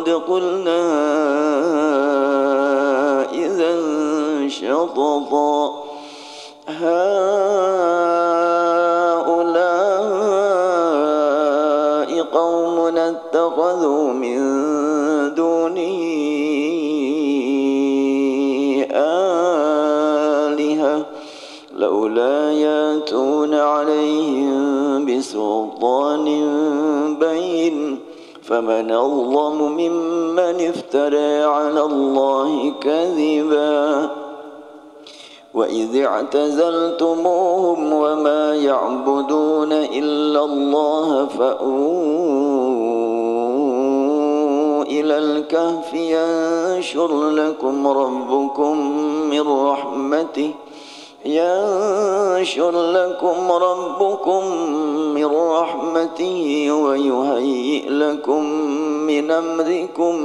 قد قلنا إذا شططا هؤلاء قوم اتخذوا من دونه آلهة لولا ياتون عليهم بسلطان بين فمن أظلم ممن افترى على الله كذبا وإذ اعتزلتموهم وما يعبدون إلا الله فأووا إلى الكهف ينشر لكم ربكم من رحمته ويهيئ لكم من أمركم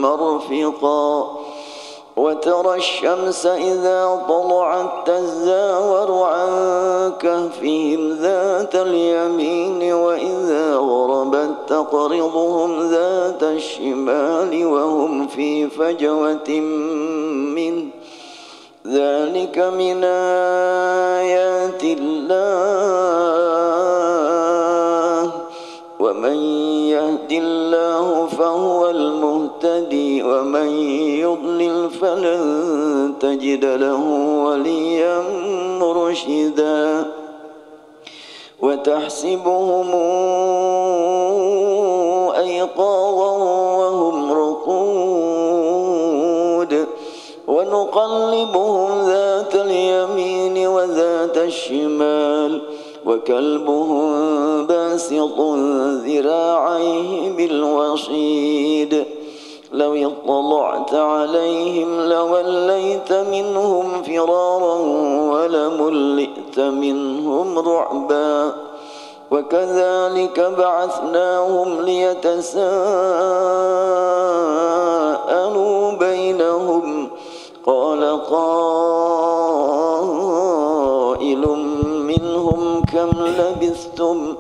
مرفقا وترى الشمس إذا طلعت تزاور عن كهفهم ذات اليمين وإذا غربت تقرضهم ذات الشمال وهم في فجوة منه ذلك من آيات الله ومن يهد الله فهو المهتدي ومن يضلل فلن تجد له وليا مرشدا وتحسبهم أيقاظا وهم رقود ونقلبهم ذات اليمين وذات الشمال وكلبهم باسط ذراعيه بالوصيد لو اطلعت عليهم لوليت منهم فرارا ولملئت منهم رعبا وكذلك بعثناهم ليتساءلوا بينهم قال قائل منهم كم لبثتم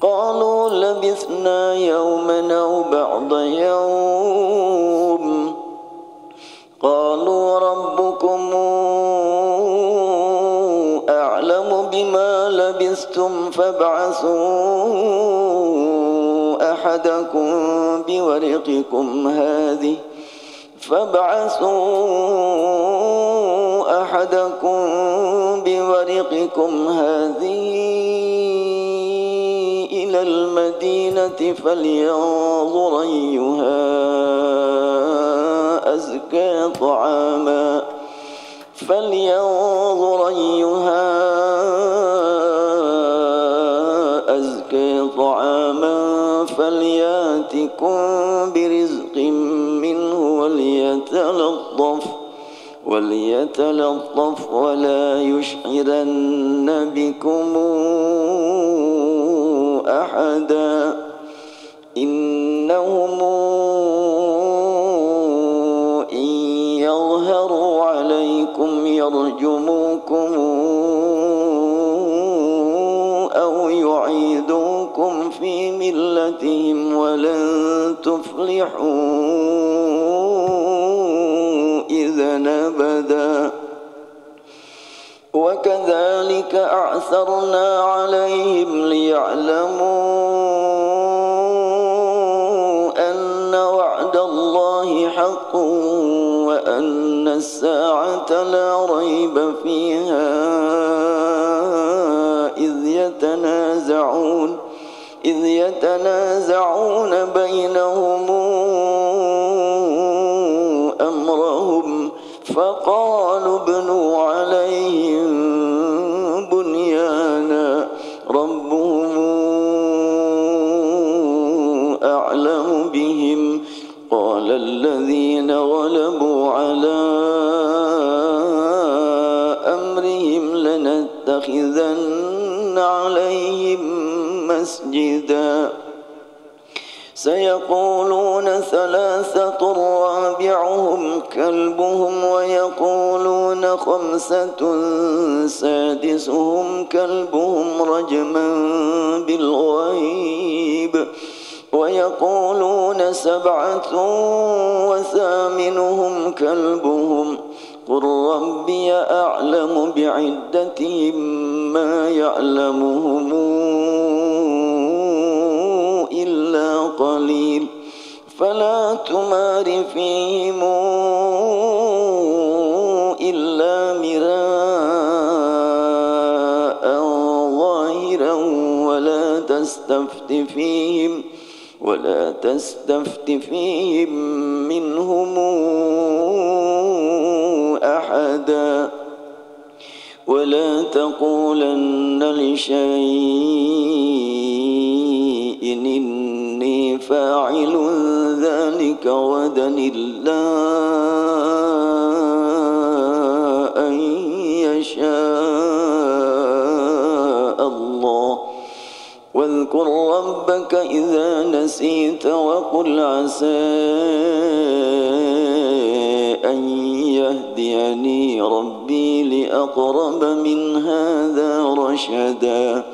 قالوا لبثنا يوما أو بعض يوم قالوا ربكم أعلم بما لبثتم فابعثوا أحدكم بورقكم هذه إلى المدينة فلينظر أيها أزكى طعاما فلياتكم برزق منه وليتلطف ولا يشعرن بكم أحدا إنهم إن يظهروا عليكم يرجموكم أو يعيدوكم في ملتهم ولن تفلحوا إذا أبدا وكذلك أعثرنا عليهم ليعلموا أن وعد الله حق وأن الساعة لا ريب فيها إذ يتنازعون بينهم أمرهم فقالوا ابنوا عليهم بنيانا ربهم أعلم بهم قال الذين غلبوا على أمرهم لنتخذن عليهم مسجدا سيقولون ثلاثة رابعهم كلبهم ويقولون خمسة سادسهم كلبهم رجما بالغيب ويقولون سبعة وثامنهم كلبهم قل ربي أعلم بعدتهم ما يعلمهم إلا قليل فلا تمار فيهم إلا مراء ظاهرا ولا تستفت فيهم منهم أحدا ولا تقولن لشيء إني فاعل ذلك غدا إلا أن يشاء الله واذكر ربك إذا نسيت وقل عسى أن يهديني ربي لأقرب من هذا رشدا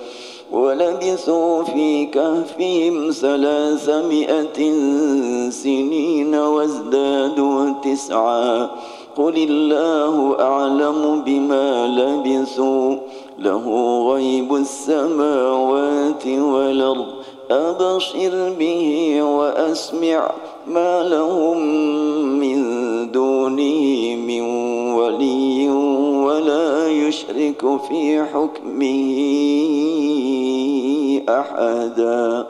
ولبثوا في كهفهم 300 سنين وازدادوا 9 قل الله أعلم بما لبثوا له غيب السماوات والأرض أبصر به وأسمع ما لهم من دونه من ولي ولا يشرك في حكمه أحدا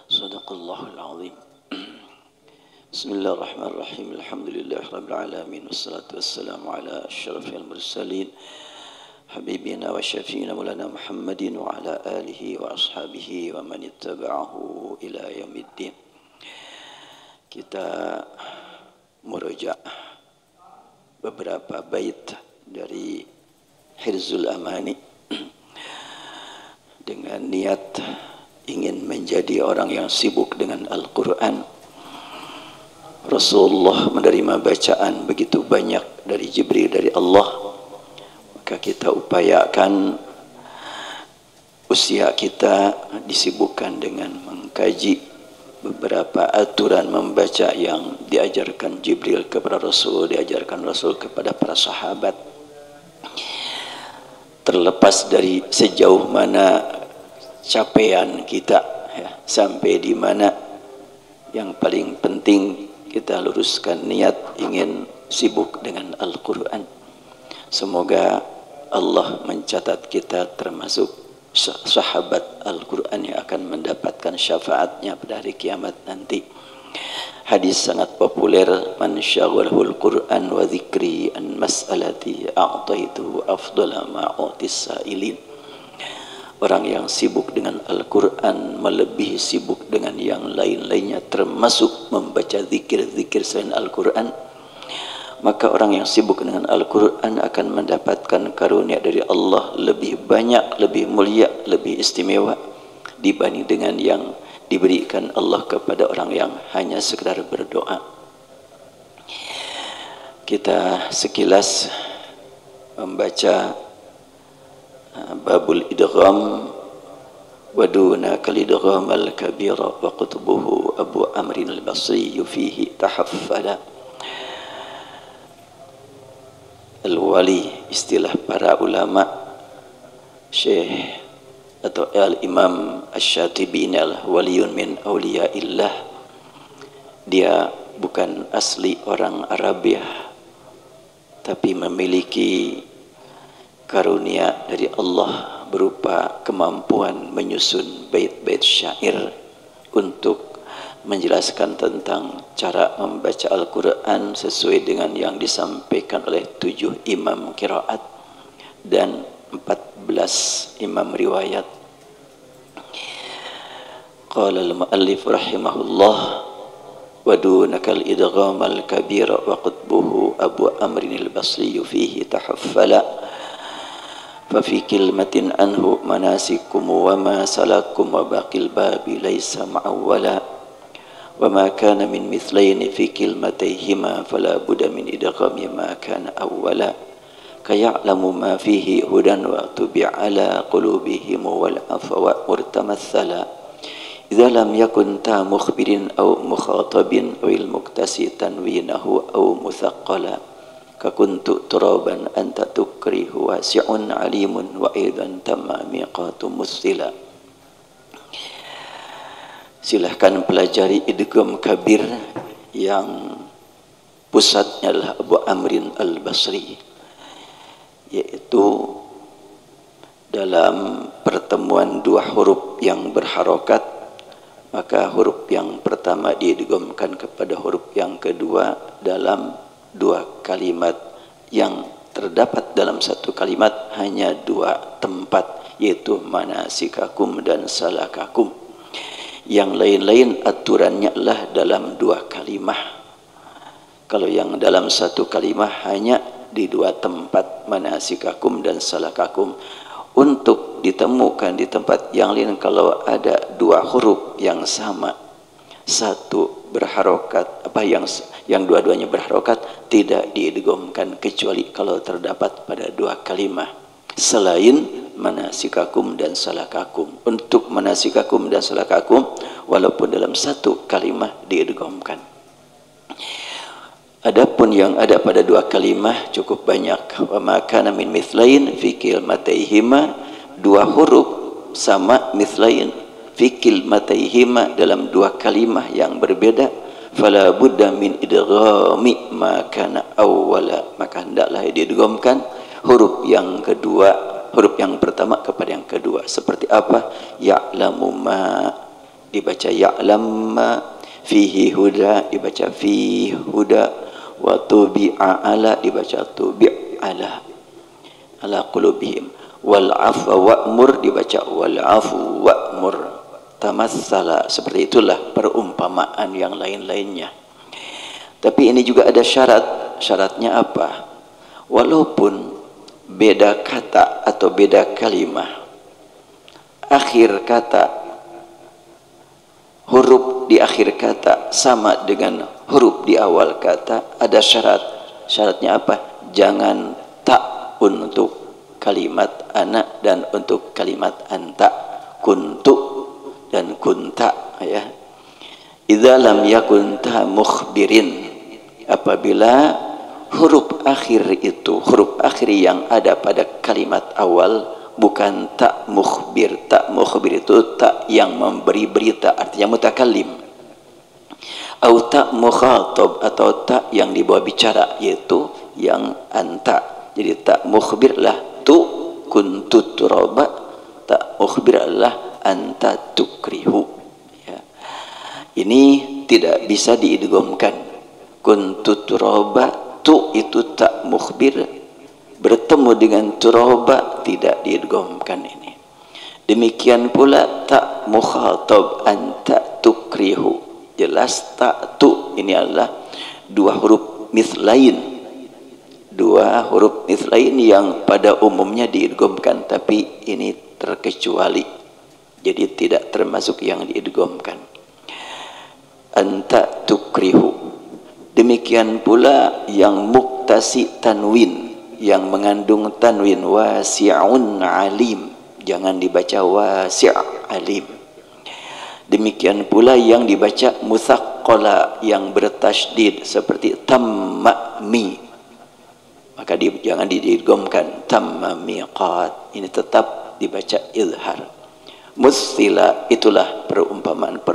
صدق الله العظيم. بسم الله الرحمن الرحيم الحمد لله رب العالمين والصلاة والسلام على أشرف المرسلين حبيبنا وشفينا مولانا محمد وعلى آله وأصحابه ومن اتبعه إلى يوم الدين. Kita muroja beberapa bait dari Hirzul Amani dengan niat ingin menjadi orang yang sibuk dengan Al-Quran. Rasulullah menerima bacaan begitu banyak dari Jibril dari Allah, maka kita upayakan usia kita disibukkan dengan mengkaji beberapa aturan membaca yang diajarkan Jibril kepada Rasul, diajarkan Rasul kepada para sahabat. Terlepas dari sejauh mana capaian kita ya, sampai di mana, yang paling penting kita luruskan niat ingin sibuk dengan Al-Quran. Semoga Allah mencatat kita termasuk sahabat Al-Quran yang akan mendapatkan syafaatnya pada hari kiamat nanti. Hadis sangat populer, man syaghalahul Quran wa dzikri an mas'alati a'taitu afdala ma u'tis sa'ilin. Orang yang sibuk dengan Al-Quran melebihi sibuk dengan yang lain-lainnya, termasuk membaca zikir-zikir selain Al-Quran. Maka orang yang sibuk dengan Al-Quran akan mendapatkan karunia dari Allah lebih banyak, lebih mulia, lebih istimewa dibanding dengan yang diberikan Allah kepada orang yang hanya sekedar berdoa. Kita sekilas membaca babul idgham wa duna kal idgham al-kabira wa qutbuhu Abu Amrin al-Basri fihi tahaffala. Al-wali, istilah para ulama, Syekh atau Al-Imam Asy-Syatibi ini al-waliyun min awliyaillah. Dia bukan asli orang Arabiah, tapi memiliki karunia dari Allah berupa kemampuan menyusun bait-bait syair untuk menjelaskan tentang cara membaca Al-Quran sesuai dengan yang disampaikan oleh 7 imam qiraat dan 14 imam riwayat. Qala al-muallif rahimahullah wa dunakal idgham al-kabir wa qutbuhu Abu Amrin al-Basri fihi tahaffala fa fi kalimatin anhu manasikum wa ma salakum wa baqil babi laysa ma'awwala wa ma kana min mithlaini fi kilmatayhima fala budda min idghami ma kana awwala kaya'lamu ma fihi hudan wa tubi ala qulubihim wal afwa murtamathala idza lam yakun ta mukhbirin aw mukhatabin awil muktasi tanwinahu aw muthaqqala ka kuntu turaban anta tukrihu wasi'un alimun wa aidan tamma miqatu mustila. Silahkan pelajari idgham kabir yang pusatnya adalah Abu Amrin Al-Basri, yaitu dalam pertemuan dua huruf yang berharokat, maka huruf yang pertama diidghamkan kepada huruf yang kedua dalam dua kalimat yang terdapat dalam satu kalimat hanya dua tempat, yaitu manasikakum dan salakakum. Yang lain-lain aturannya adalah dalam dua kalimah. Kalau yang dalam satu kalimah hanya di dua tempat, manasikakum dan salakakum. Untuk ditemukan di tempat yang lain kalau ada dua huruf yang sama, satu berharokat, yang dua-duanya berharokat, tidak diidghamkan kecuali kalau terdapat pada dua kalimah selain manasikakum dan salakakum. Untuk manasikakum dan salakakum walaupun dalam satu kalimah diidghamkan. Adapun yang ada pada dua kalimah cukup banyak. Wa ma kana min mithlain fi kilmataihima, dua huruf sama mithlain fi kilmataihima dalam dua kalimah yang berbeda, fala budda min idghami ma kana awwala, maka hendaklah diidghamkan huruf yang kedua, huruf yang pertama kepada yang kedua. Seperti apa? Ya'lamu ma dibaca ya'lam ma, fihi huda dibaca fi huda, wa tubi'a ala dibaca tubi'ala ala qulubihim, wal afwa wa'mur dibaca wal afu wa'mur, tamassala. Seperti itulah perumpamaan yang lain-lainnya. Tapi ini juga ada syarat. Syaratnya apa? Walaupun beda kata atau beda kalimah, akhir kata, huruf di akhir kata sama dengan huruf di awal kata, ada syarat. Syaratnya apa? Jangan tak untuk kalimat ana dan untuk kalimat anta, kuntu dan kunta, ya. Idza lam yakun ta mukhbirin, apabila huruf akhir itu, huruf akhir yang ada pada kalimat awal bukan tak mukhbir. Tak mukhbir itu tak yang memberi berita, artinya mutakallim. Atau tak mukhatab, atau tak yang dibawa bicara, yaitu yang anta. Jadi tak mukhbir lah tu kuntu turaba, tak mukhbir adalah anta tukrihu, ya. Ini tidak bisa diidghamkan. Kuntu turaba, tu itu tak mukhbir, bertemu dengan turaba tidak diidghamkan ini. Demikian pula tak mukhatab, anta tukrihu, jelas tak tu ini adalah dua huruf mithlain, dua huruf mithlain yang pada umumnya diidghamkan, tapi ini terkecuali, jadi tidak termasuk yang diidghamkan. Anta tukrihu. Demikian pula yang muktasi tanwin, yang mengandung tanwin, wasi'un alim, jangan dibaca wasi' alim. Demikian pula yang dibaca mutsaqqala, yang bertasydid seperti tamma mi, maka jangan diidghamkan tamma miqat, ini tetap dibaca izhar. Mustila, itulah perumpamaan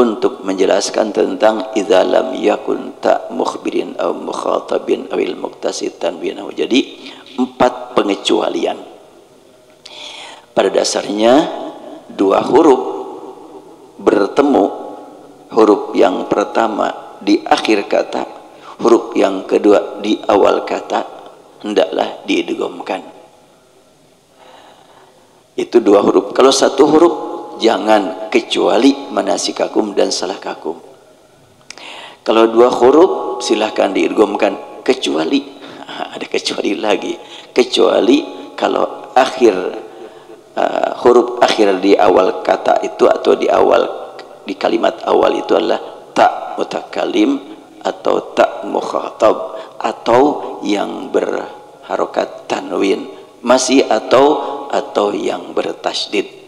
untuk menjelaskan tentang idza lam yakun ta mukhbirin aw mukhatabin awil muktasi tanwinahu. Jadi 4 pengecualian. Pada dasarnya dua huruf bertemu, huruf yang pertama di akhir kata, huruf yang kedua di awal kata, hendaklah diidghamkan. Itu dua huruf. Kalau satu huruf jangan, kecuali manasikakum dan salakakum. Kalau dua huruf silahkan diidghamkan, kecuali ada kecuali lagi, kecuali kalau akhir huruf akhir di awal kata itu atau di kalimat awal itu adalah tak mutakallim atau tak mukhatab atau yang berharokat tanwin, masih atau yang bertasydid.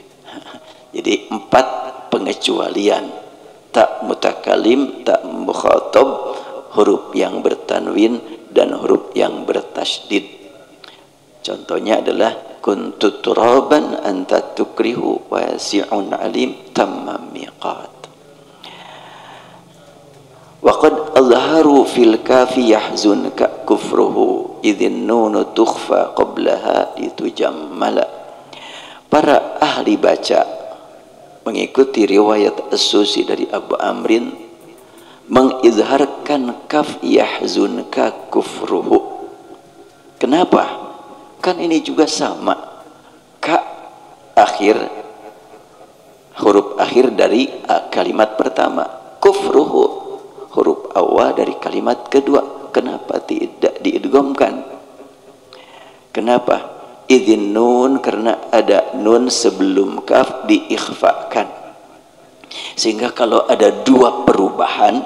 Jadi 4 pengecualian: tak mutakalim, tak mukhatab, huruf yang bertanwin dan huruf yang bertasydid. Contohnya adalah kuntu turaban anta tukrihu wasi'un alim tamma miqat. Waqad azharu fil kafi yahzunka kufruhu idhin nunu tukhfa qablaha litujammala. Para ahli baca mengikuti riwayat As-Susi dari Abu Amrin mengizharkan kaf yahzunka kufruhu. Kenapa? Kan ini juga sama, ka akhir, huruf akhir dari kalimat pertama, kufruhu huruf awal dari kalimat kedua. Kenapa tidak diidghamkan? Kenapa? Idzin nun, karena ada nun sebelum kaf diikhfakan, sehingga kalau ada 2 perubahan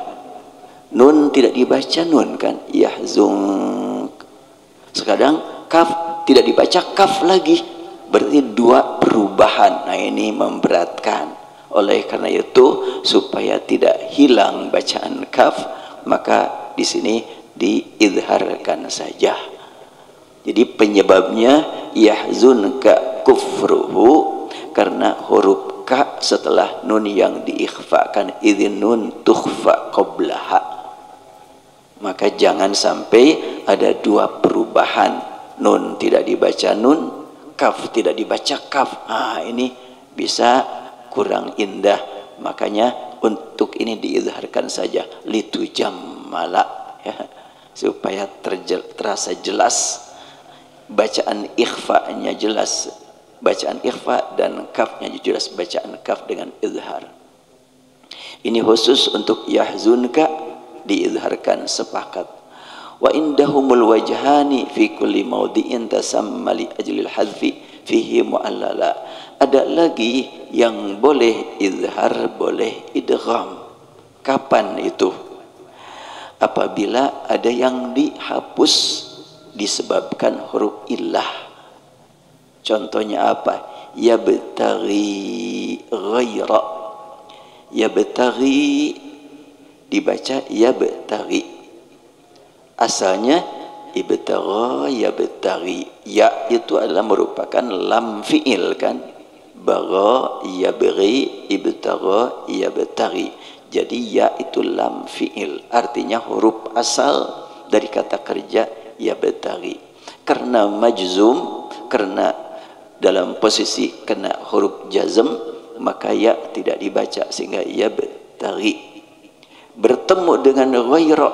nun tidak dibaca nun kan, yahzun. Sekarang kaf tidak dibaca kaf lagi, berarti 2 perubahan. Nah ini memberatkan. Oleh karena itu, supaya tidak hilang bacaan kaf, maka di sini diizharkan saja. Jadi penyebabnya yahzunka kufruhu, karena huruf ka setelah nun yang diikhfakan, idzin nun tukhfa qablaha. Maka jangan sampai ada 2 perubahan, nun tidak dibaca nun, kaf tidak dibaca kaf. Ini bisa kurang indah. Makanya untuk ini diizharkan saja, litujammala, ya, supaya terasa jelas, bacaan ikhfa-nya jelas, bacaan ikhfa dan kafnya jelas, bacaan kaf dengan izhar. Ini khusus untuk yahzunka diizharkan, sepakat. Wa indahumul wajhani fi kulli mawdi'in tasamma li ajlil hadfi fihi mu'allala. Ada lagi yang boleh izhar, boleh idgham. Kapan itu? Apabila ada yang dihapus disebabkan huruf illah. Contohnya apa? Yabtaghi ghaira. Yabtaghi dibaca yabtaghi. Asalnya ibtagha yabtaghi. Ya itu adalah merupakan lam fi'il kan? Bagha yabghi, ibtagha yabtaghi. Jadi ya itu lam fi'il, artinya huruf asal dari kata kerja yabtaghi. Karena majzum, karena dalam posisi kena huruf jazm, maka ya tidak dibaca, sehingga yabtaghi. Bertemu dengan ghaira,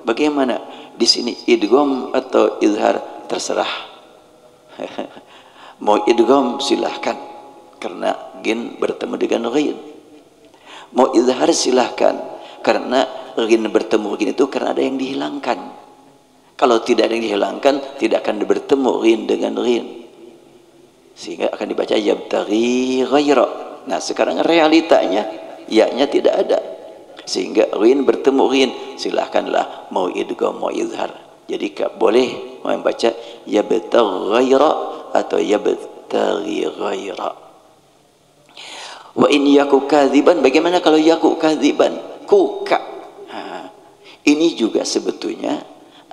bagaimana? Di sini idgham atau izhar terserah. Mau idgham silahkan, karena gin bertemu dengan ghin. Mau izhar silahkan, karena ghin bertemu ghin itu karena ada yang dihilangkan. Kalau tidak ada yang dihilangkan, tidak akan bertemu ghin dengan ghin, sehingga akan dibaca yabtaghi ghaira. Nah sekarang realitanya ya-nya tidak ada, sehingga ghin bertemu ghin, silahkanlah mau idgham mau izhar. Jadi boleh membaca yabtaghi ghaira atau yabtaghi ghaira. Wa in yaku kadziban, bagaimana kalau yaku kadziban? Kuka. Ini juga sebetulnya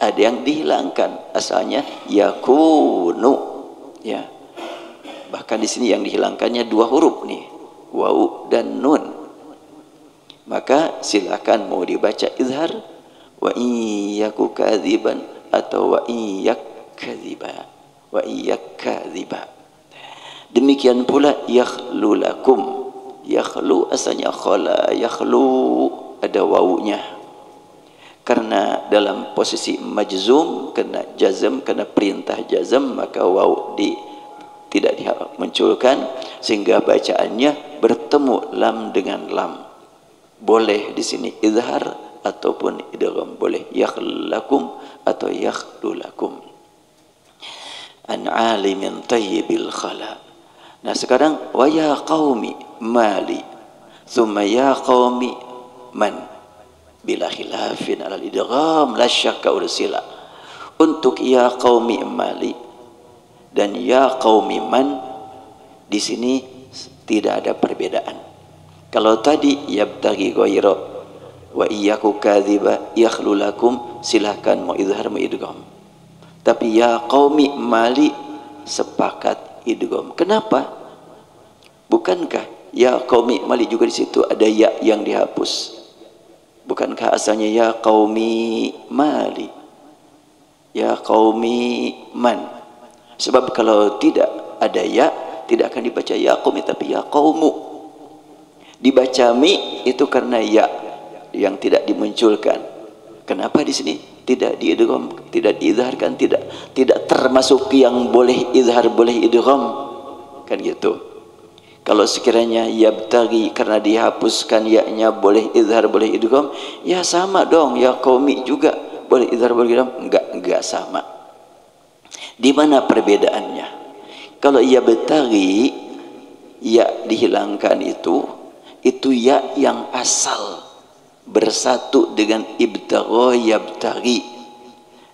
ada yang dihilangkan, asalnya yakunu, ya. Bahkan di sini yang dihilangkannya 2 huruf nih, waw dan nun. Maka silakan mau dibaca izhar, wa in yaku kadziban atau wa in yakdziba, wa in yakdziba. Demikian pula yakhlu lakum. Yakhlu asalnya khala, yakhlu ada wawunya. Karena dalam posisi majzum, kena jazm, kena perintah jazm, maka waw tidak dimunculkan, sehingga bacaannya bertemu lam dengan lam. Boleh di sini izhar ataupun idgham, boleh yakhlakum atau yakhlulakum. An alimin tayyibil khala. Nah sekarang wa ya qaumi mali, thumma ya qaumi man, bila khilafin alal idgham la syakka ursila. Untuk ya qaumi mali dan ya qaumi man, di sini tidak ada perbedaan. Kalau tadi yabtaghi ghaira wa iyyaku kadziba yakhlu lakum, silahkan mau idhar mau idgham. Tapi ya qaumi mali sepakat idgham. Kenapa? Bukankah ya qaumi mali juga di situ ada ya yang dihapus? Bukankah asalnya ya qaumi mali, ya qaumi man? Sebab kalau tidak ada ya, tidak akan dibaca ya qaumi tapi ya qaumu. Dibaca mi itu karena ya yang tidak dimunculkan. Kenapa di sini tidak diidgham, tidak diizharkan, tidak termasuk yang boleh izhar boleh idgham? Kan gitu. Kalau sekiranya yabtaghi karena dihapuskan ya-nya boleh izhar boleh idgham, ya sama dong ya qaumi juga boleh izhar boleh idgham. Enggak sama. Di mana perbedaannya? Kalau yabtaghi ya dihilangkan itu ya yang asal bersatu dengan ibtagha yabtaghi.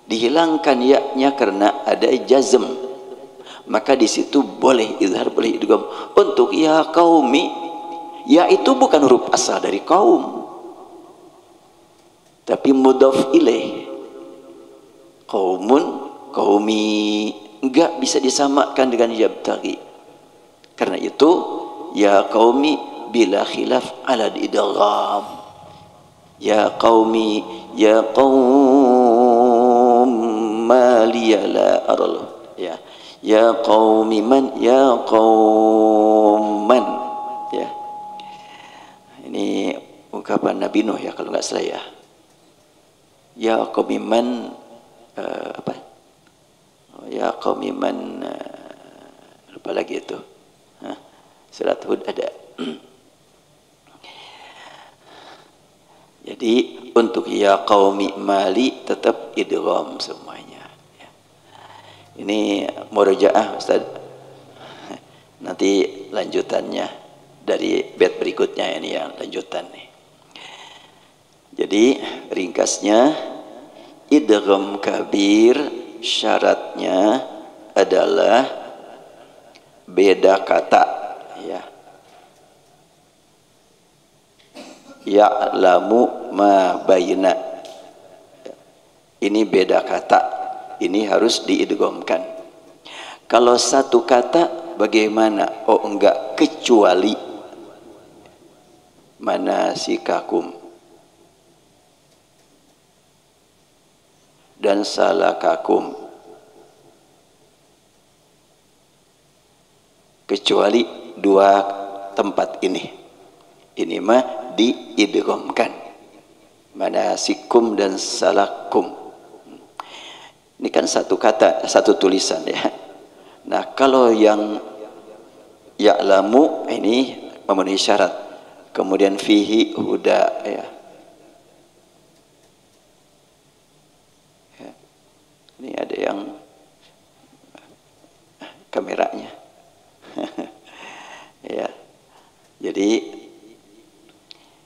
Dihilangkan ya-nya karena ada jazm, maka di situ boleh izhar boleh idgham. Untuk ya qaumi, ya itu bukan huruf asal dari kaum, tapi mudhaf ilaih. Qaumun, qaumi, enggak bisa disamakan dengan yabtaghi. Karena itu ya qaumi bila khilaf ala idgham. Ya qaumi, ya qaum maliya la aral. Ya qaumi man, ya qaum man. Ya. Ini ungkapan Nabi Nuh ya kalau nggak salah ya. Ya qaumi man apa? Ya qaumi man lupa lagi itu. Surat Hud ada. Jadi untuk ya qaumi mali tetap idgham semuanya. Ini murojaah Ustaz. Nanti lanjutannya dari bait berikutnya ini yang lanjutan nih. Jadi ringkasnya idgham kabir syaratnya adalah beda kata ya. Ya'lamu ma baina, ini beda kata, ini harus diidghamkan. Kalau satu kata bagaimana? Oh enggak, kecuali manasikakum dan salakakum, kecuali dua tempat ini mah diidghamkan, manasikum dan salakum. Ini kan satu kata, satu tulisan ya. Nah kalau yang ya'lamu ini memenuhi syarat, kemudian fihi huda ya. Ini ada yang kameranya ya. Jadi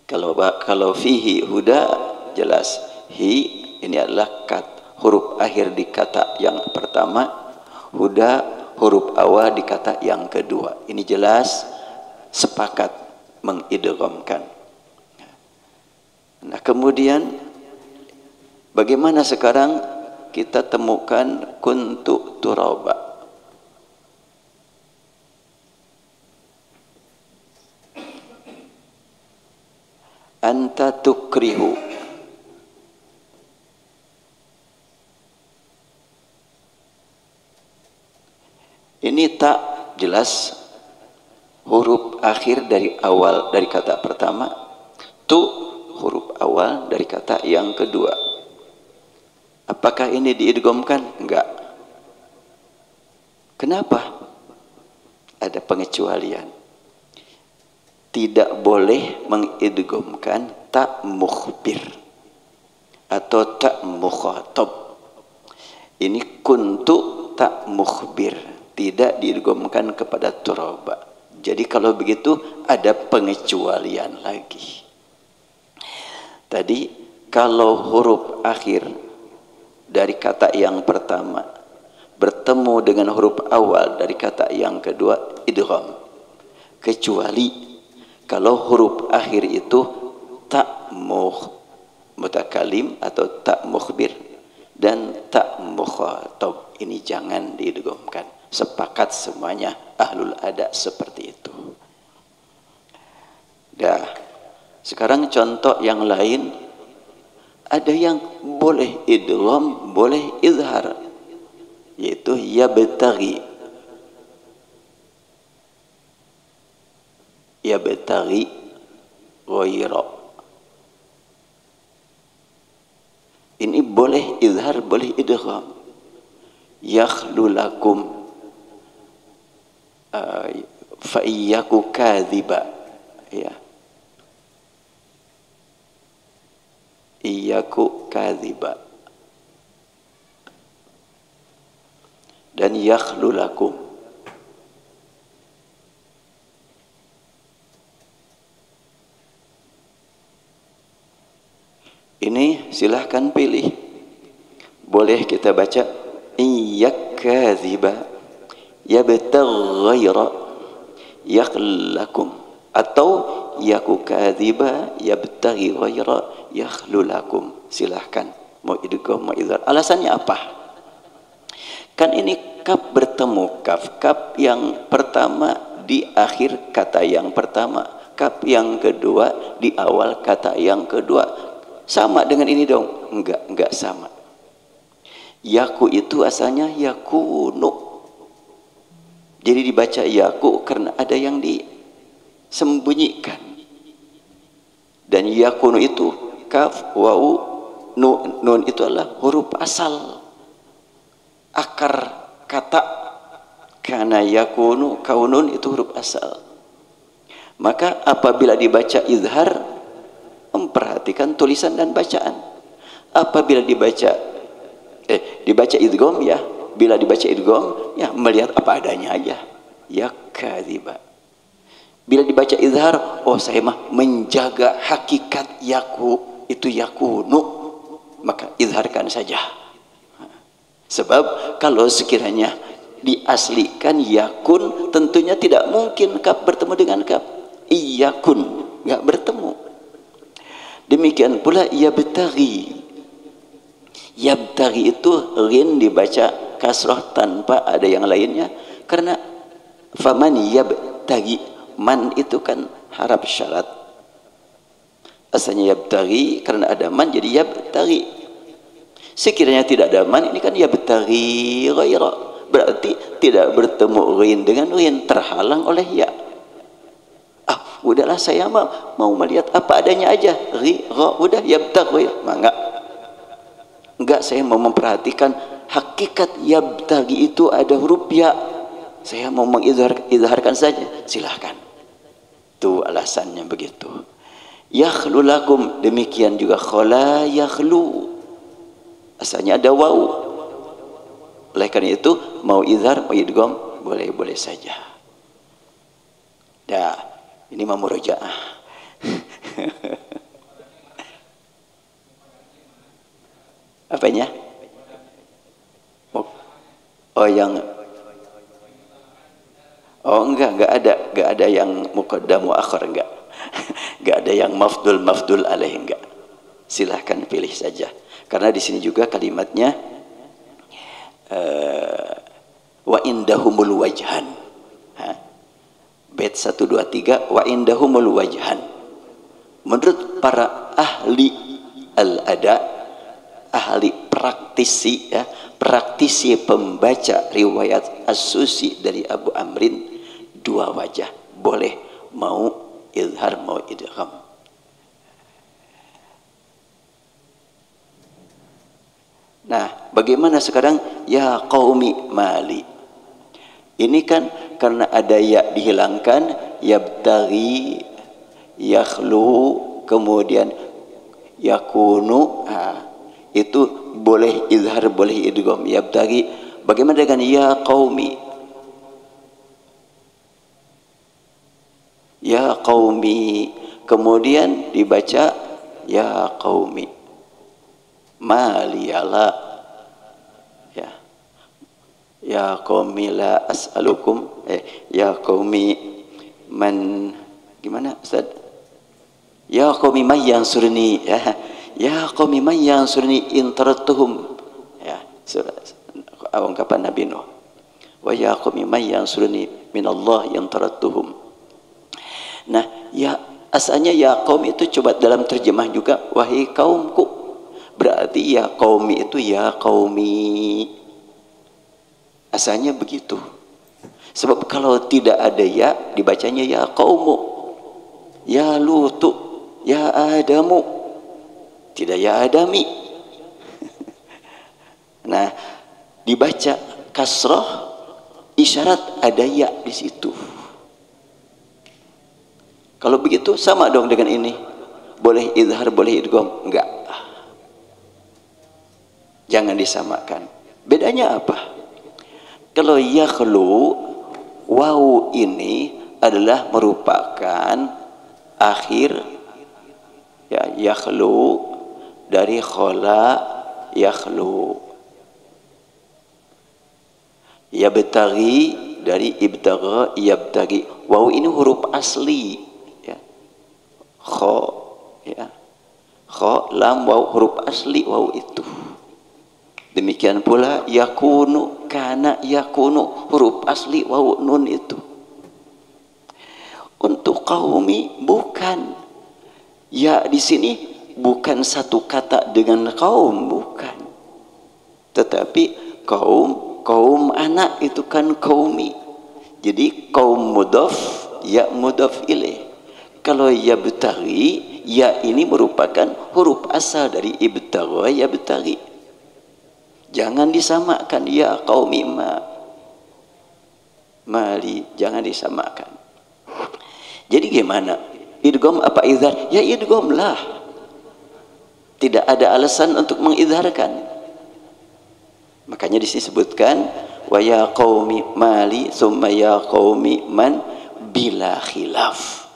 kalau fihi huda jelas, hi ini adalah huruf akhir di kata yang pertama, huda huruf awal di kata yang kedua. Ini jelas sepakat mengidghamkan. Nah kemudian bagaimana sekarang kita temukan kuntu turaba? Anta tukrihu, ini tak jelas huruf akhir dari awal dari kata pertama, tu huruf awal dari kata yang kedua. Apakah ini diidghamkan? Enggak. Kenapa? Ada pengecualian. Tidak boleh mengidghamkan tak mukhbir atau tak mukhatab. Ini kuntu tak mukhbir, tidak diidghamkan kepada turaba. Jadi kalau begitu ada pengecualian lagi. Tadi kalau huruf akhir dari kata yang pertama bertemu dengan huruf awal dari kata yang kedua, idgham. kecuali kalau huruf akhir itu tak mutakalim atau tak mukhbir dan tak mukhatab. Ini jangan diidghamkan. Sepakat semuanya ahlul ada seperti itu. Dah. Sekarang contoh yang lain, ada yang boleh idgham, boleh izhar, yaitu yabtaghi. Yabtaghi ghaira. Ini boleh izhar, boleh idgham. Yakhlu lakum fa iyyaku kadhiba, ya. Iyyaku kadhiba dan yakhlu lakum. Ini silahkan pilih. Boleh kita baca iyyak kadhiba yabtagh ghaira yakhlakum, atau yaku kadhiba yabtaghi ghaira yakhlu lakum. Silahkan mau idgham mau izhar. Alasannya apa? Kan ini kaf bertemu kaf. Kaf yang pertama di akhir kata yang pertama, kaf yang kedua di awal kata yang kedua. Sama dengan ini dong? Enggak sama. Yaku itu asalnya yakunu. Jadi dibaca yaku karena ada yang disembunyikan. Dan yakunu itu kaf, wawu, nun itu adalah huruf asal. Akar kata karena yakunu, kaunun itu huruf asal. Maka apabila dibaca izhar, memperhatikan tulisan dan bacaan. Apabila dibaca idgham, ya, bila dibaca idgham, ya melihat apa adanya aja. Ya kadhiba. Bila dibaca izhar, oh saya mah menjaga hakikat yaku, itu yakunu, maka izharkan saja. Sebab kalau sekiranya diaslikan yakun, tentunya tidak mungkin kaf bertemu dengan kaf. Iyakun, nggak bertemu. Demikian pula yabtaghi. Yabtaghi itu rin dibaca kasrah tanpa ada yang lainnya, karena faman yabtaghi, man itu kan harap syarat. Asalnya yabtaghi, karena ada man jadi yabtaghi. Sekiranya tidak ada man, ini kan yabtaghi ghaira, berarti tidak bertemu rin dengan rin, terhalang oleh ya. Udahlah saya mau melihat apa adanya aja. Udah yabtaghi, enggak, saya mau memperhatikan hakikat yabtaghi itu ada huruf ya. Saya mau mengizharkan saja, silahkan. Itu alasannya begitu. Yakhlu lakum, demikian juga khala yakhlu. Asalnya ada wawu. Oleh karena itu mau izhar, mau idgham, boleh-boleh saja. Dah, ini mau murojaah. Apanya? Oh yang enggak ada yang muqaddam wa akhir, enggak. Enggak ada yang mafdul alaih, enggak. Silahkan pilih saja. Karena di sini juga kalimatnya wa indahumul wajhan. Bait 1 2 3 wa indahumul wajhan. Menurut para ahli al-ada, ahli praktisi, ya, praktisi pembaca riwayat As-Susi dari Abu Amrin, 2 wajah, boleh mau izhar mau idgham. Nah, bagaimana sekarang ya qaumi mali? Ini kan karena ada ya dihilangkan, yabtaghi, yakhlu, kemudian yakunu, itu boleh izhar boleh idgham. Yabtaghi, bagaimana dengan ya qaumi? Ya qaumi, kemudian dibaca ya qaumi maliyala, ya, ya qaumi la as'alukum, ya qaumi man, gimana Ustaz? Ya qaumi may yansurni, ya qaumi may yansurni in tarattuhum, ya ungkapan Nabi Nuh. Wa ya qaumi may yansurni min Allah in tarattuhum. Nah, ya asalnya ya qaum itu coba dalam terjemah juga wahai kaumku. Berarti ya qaumi itu ya qaumi. Asalnya begitu. Sebab kalau tidak ada ya dibacanya ya qaumu, ya Lutu, ya Adamu, tidak ya Adami. Nah, dibaca kasrah isyarat ada ya di situ. Kalau begitu sama dong dengan ini. Boleh izhar, boleh idgham? Enggak. Jangan disamakan. Bedanya apa? Kalau yakhlu, waw ini adalah merupakan akhir ya, yakhlu dari khala yakhlu, yabtaghi dari ibtagha yabtaghi. Waw ini huruf asli ya, kha ya, kha lam waw huruf asli waw itu. Demikian pula yakunu, kana yakunu huruf asli waw nun itu. Untuk qaumi bukan ya, di sini bukan satu kata dengan kaum, bukan, tetapi kaum anak itu kan qaumi. Jadi kaum mudhaf ya mudhaf ilaih. Kalau yabtaghi ya ini merupakan huruf asal dari ibtagha yabtaghi. Jangan disamakan ya qaumi mali, jangan disamakan. Jadi gimana? Idgham apa izhar? Ya idgham lah. Tidak ada alasan untuk mengizharkan. Makanya disebutkan wa ya qaumi mali summa ya qaumi man bila khilaf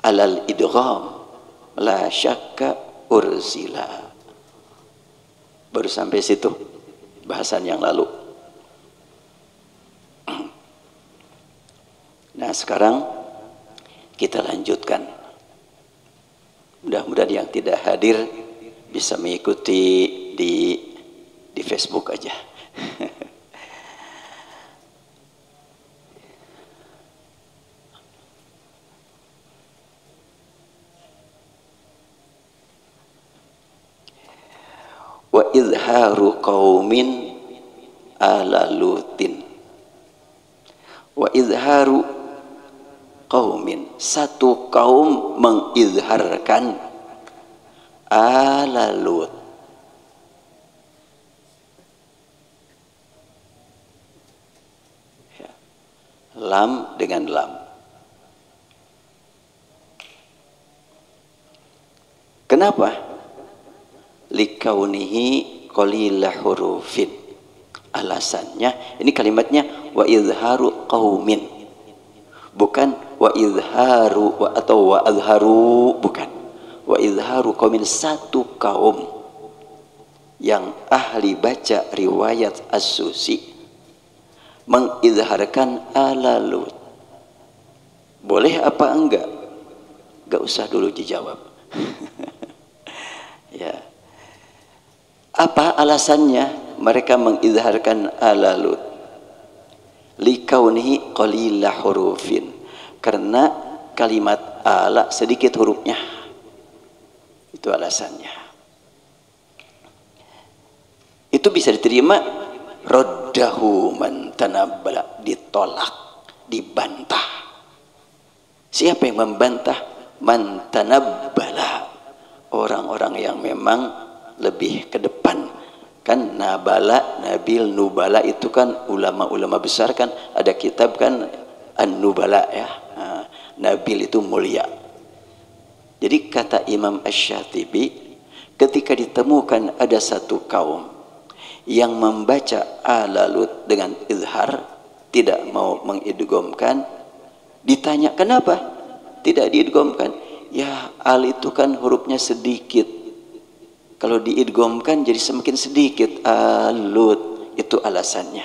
alal idgham la syakka ursila. Baru sampai situ bahasan yang lalu. Nah, sekarang kita lanjutkan. Mudah-mudahan yang tidak hadir bisa mengikuti di Facebook aja. Wa izharu qaumin ala lutin. Wa izharu qaumin, satu kaum mengizharkan ala Lut. Ya. Lam dengan lam. Kenapa? Likaunihi qalila hurufin. Alasannya ini kalimatnya wa izharu qaumin, bukan wa izharu atau wa azharu, bukan. Wa izharu qaumin, satu kaum yang ahli baca riwayat As-Susi mengizharkan ala Lut. Boleh apa enggak? Enggak usah dulu dijawab. Ya. Apa alasannya mereka mengizharkan ala Lut? Likaunihi qalila hurufin, karena kalimat ala sedikit hurufnya. Itu alasannya. Itu bisa diterima. Raddahu man tanabbala, ditolak, dibantah. Siapa yang membantah? Man tanabbala, orang-orang yang memang lebih ke depan. Kan nabala, nabil, nubala itu kan ulama-ulama besar kan, ada kitab kan an-nubala ya. Nah, nabil itu mulia. Jadi kata Imam Asy-Syatibi, ketika ditemukan ada satu kaum yang membaca ala Lut dengan izhar, tidak mau mengidghamkan, ditanya kenapa tidak diidghamkan? Ya, al itu kan hurufnya sedikit. Kalau diidghamkan jadi semakin sedikit. Alut, itu alasannya.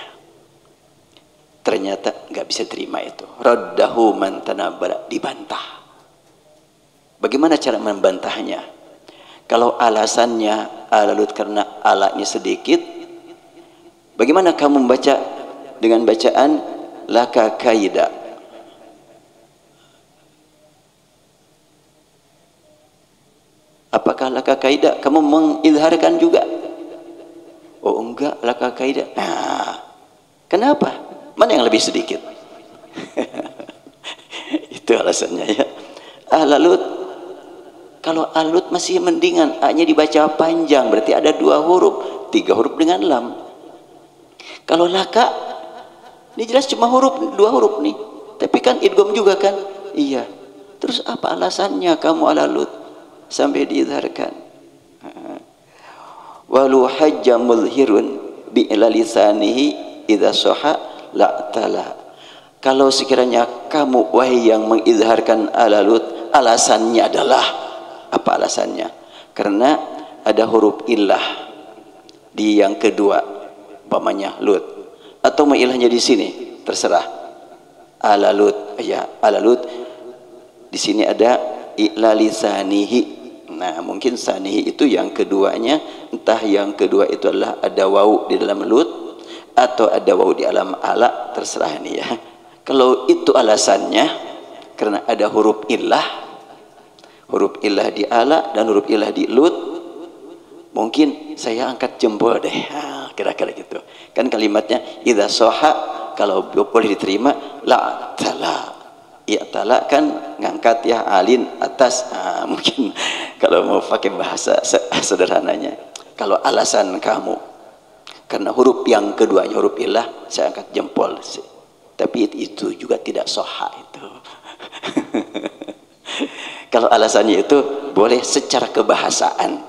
Ternyata nggak bisa terima itu. Raddahu man tanabbara, dibantah. Bagaimana cara membantahnya? Kalau alasannya alalut karena alanya sedikit, bagaimana kamu membaca dengan bacaan laka kaida? Apakah laka kaida kamu mengizharkan juga? Oh enggak, laka kaida. Nah, kenapa? Mana yang lebih sedikit? Itu alasannya ya. Alalut, kalau alut masih mendingan, A-nya dibaca panjang, berarti ada 2 huruf, 3 huruf dengan lam. Kalau laka, ini jelas cuma 2 huruf nih, tapi kan idgham juga kan? Iya. Terus apa alasannya kamu alalut sampai diizharkan? Walu hajja mulhirun bi'la lisanihi idza sahha la tala. Kalau sekiranya kamu wahai yang mengizharkan alalut, alasannya adalah apa alasannya? Karena ada huruf illah di yang kedua, umpamanya lut, atau mau ilahnya di sini, terserah. Alalut, ya alalut. Di sini ada i'la lisanihi. Nah, mungkin sanihi itu yang keduanya, entah yang kedua itu adalah ada wawu di dalam lut atau ada wawu di dalam ala, terserah nih ya. Kalau itu alasannya karena ada huruf illah di ala dan huruf illah di lut, mungkin saya angkat jempol deh. Nah, kira-kira gitu. Kan kalimatnya idza sahha, kalau boleh diterima la tala. Ya tala kan ngangkat ya alin atas. Nah, mungkin kalau mau pakai bahasa sederhananya, kalau alasan kamu karena huruf yang keduanya huruf illah, saya angkat jempol sih. Tapi itu juga tidak sahha itu. Kalau alasannya itu boleh secara kebahasaan,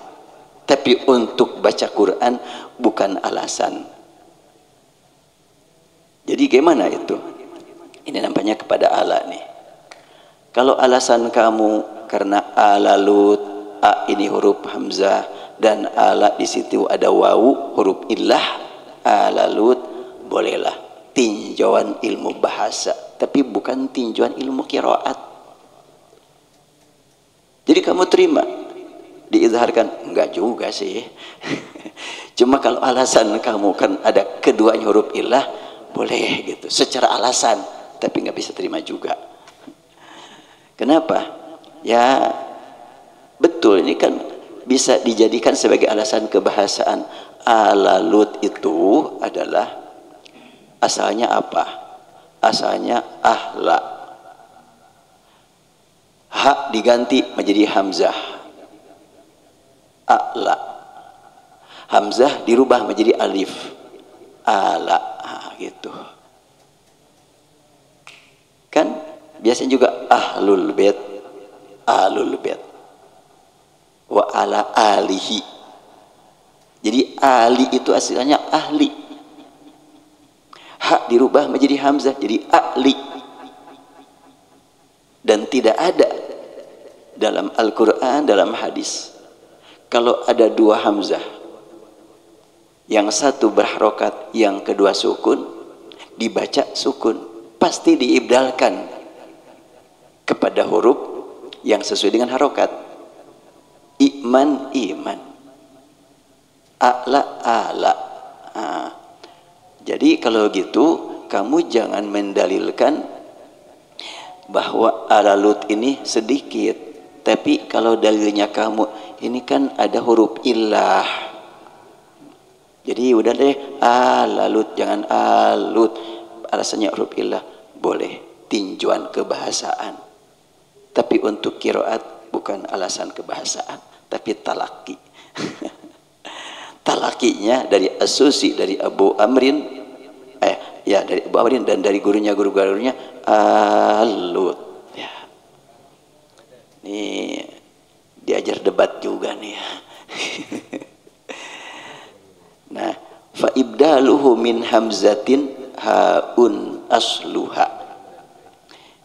tapi untuk baca Quran bukan alasan. Jadi gimana itu? Ini nampaknya kepada ala nih. Kalau alasan kamu karena alalut, a ini huruf hamzah dan ala di situ ada wawu huruf illah, alalut, bolehlah tinjauan ilmu bahasa, tapi bukan tinjauan ilmu qiraat. Jadi kamu terima diizharkan? Enggak juga sih. Cuma kalau alasan kamu kan ada keduanya huruf illah, boleh gitu secara alasan, tapi nggak bisa terima juga. Kenapa? Ya betul, ini kan bisa dijadikan sebagai alasan kebahasaan. Alalut itu adalah asalnya apa? Asalnya ahla, ha diganti menjadi hamzah, a'la, hamzah dirubah menjadi alif, ala, gitu kan. Biasanya juga ahlul bait, alul bait, wa ala alihi. Jadi ali itu asalnya ahli, ha dirubah menjadi hamzah jadi ahli. Dan tidak ada dalam Al-Quran, dalam hadis, kalau ada 2 hamzah, yang satu berharokat, yang kedua sukun, dibaca sukun, pasti diibdalkan kepada huruf yang sesuai dengan harokat. Iman, iman, a'la, ala. Nah, jadi kalau gitu kamu jangan mendalilkan bahwa alalut ini sedikit, tapi kalau dalilnya kamu ini kan ada huruf illah, jadi udah deh alalut, jangan alut, alasannya huruf illah, boleh tinjauan kebahasaan. Tapi untuk qiraat bukan alasan kebahasaan, tapi talaki. Talakinya dari As-Susi, dari Abu Amrin, dari Abu Amrin dan dari guru-gurunya alut. Ya. Ini diajar debat juga nih ya. Nah, fa ibdaluhu min hamzatin haun asluha,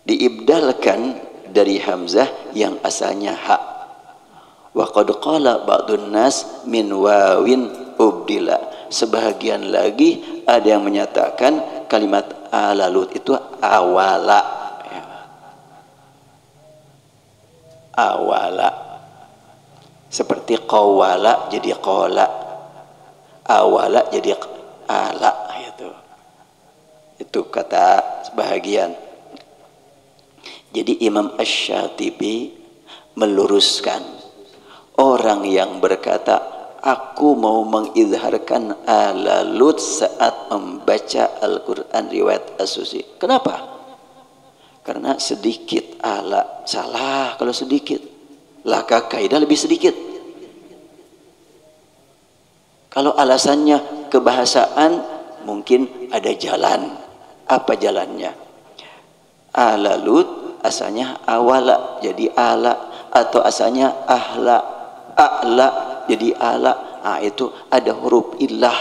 diibdalkan dari hamzah yang asalnya ha. Wa qad qala ba'dun nas min wawin ubdila, sebahagian lagi ada yang menyatakan kalimat ala Lut itu awala, ya. Awala seperti qawala jadi qala, awala jadi ala, itu kata sebahagian. Jadi Imam Asy-Syatibi meluruskan orang yang berkata aku mau mengizharkan ala Lut saat membaca Al-Quran riwayat As-Susi. Kenapa? Karena sedikit ala, salah kalau sedikit. Laka kaidah lebih sedikit. Kalau alasannya kebahasaan mungkin ada jalan. Apa jalannya? Ala Lut asalnya awala jadi ala, atau asalnya ahla, a'la jadi ala. Nah, itu ada huruf illah.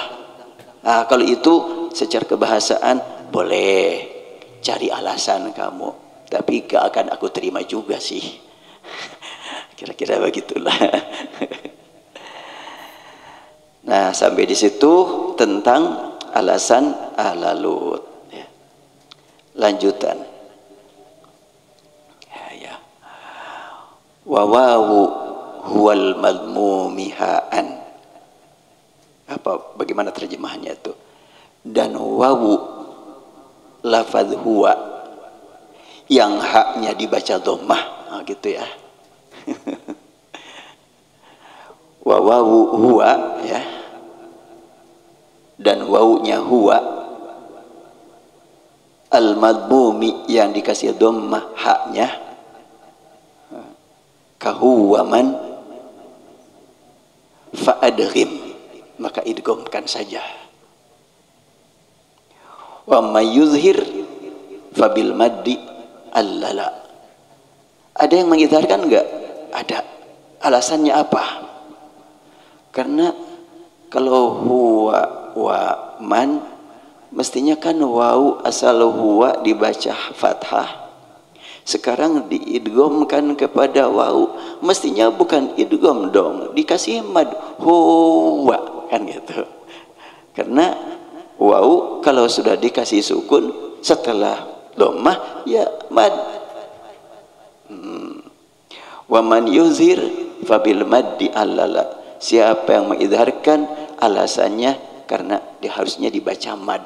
Nah, kalau itu secara kebahasaan boleh cari alasan kamu, tapi gak akan aku terima juga sih. Kira-kira begitulah. Nah, sampai di situ tentang alasan ala Lut. Ya. Lanjutan. Ya. Wawawu huwal madmumiha'an. Bagaimana terjemahannya itu? Dan wawu lafadz huwa yang haknya dibaca dhammah, gitu ya. Wawawu huwa, ya, dan wawunya huwa al-madmumi yang dikasih dhammah haknya, kahuwaman fa'adghim, maka idghamkan saja. Wa may yuzhir fabil maddi allala. Ada yang mengizharkan enggak? Ada. Alasannya apa? Karena kalau huwa wa man mestinya kan wawu asal huwa dibaca fathah, sekarang diidghamkan kepada wawu, mestinya bukan idgham dong, dikasih mad huwa, kan gitu. Karena wawu kalau sudah dikasih sukun setelah dhammah ya mad. Wa man yuzhir fabil maddi allala. Siapa yang mengizharkan alasannya karena harusnya dibaca mad.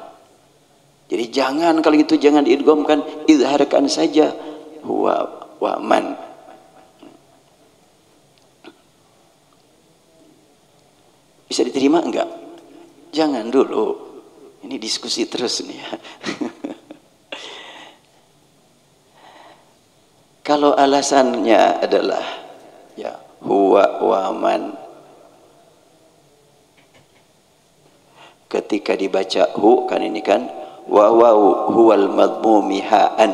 Jadi jangan, kalau itu jangan diidghamkan, izharkan saja huwa wa man. Bisa diterima enggak? Jangan dulu. Ini diskusi terus nih ya. Kalau alasannya adalah ya huwa wa man, ketika dibaca hu kan ini kan wawu huwal madmumiha'an,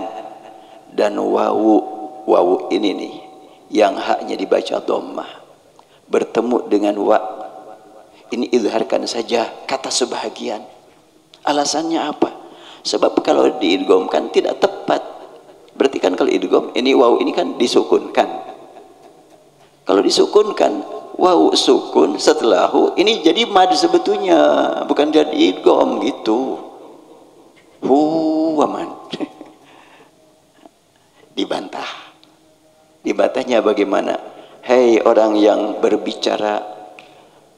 dan wawu ini nih yang haknya dibaca dhammah bertemu dengan wa, ini izharkan saja kata sebahagian. Alasannya apa? Sebab kalau diidghamkan tidak tepat. Berarti kan kalau idgham ini wawu ini kan disukunkan. Kalau disukunkan wawu sukun setelah hu ini jadi mad sebetulnya, bukan jadi idgham gitu. Huwaman. Dibantah. Dibantahnya bagaimana? Hei orang yang berbicara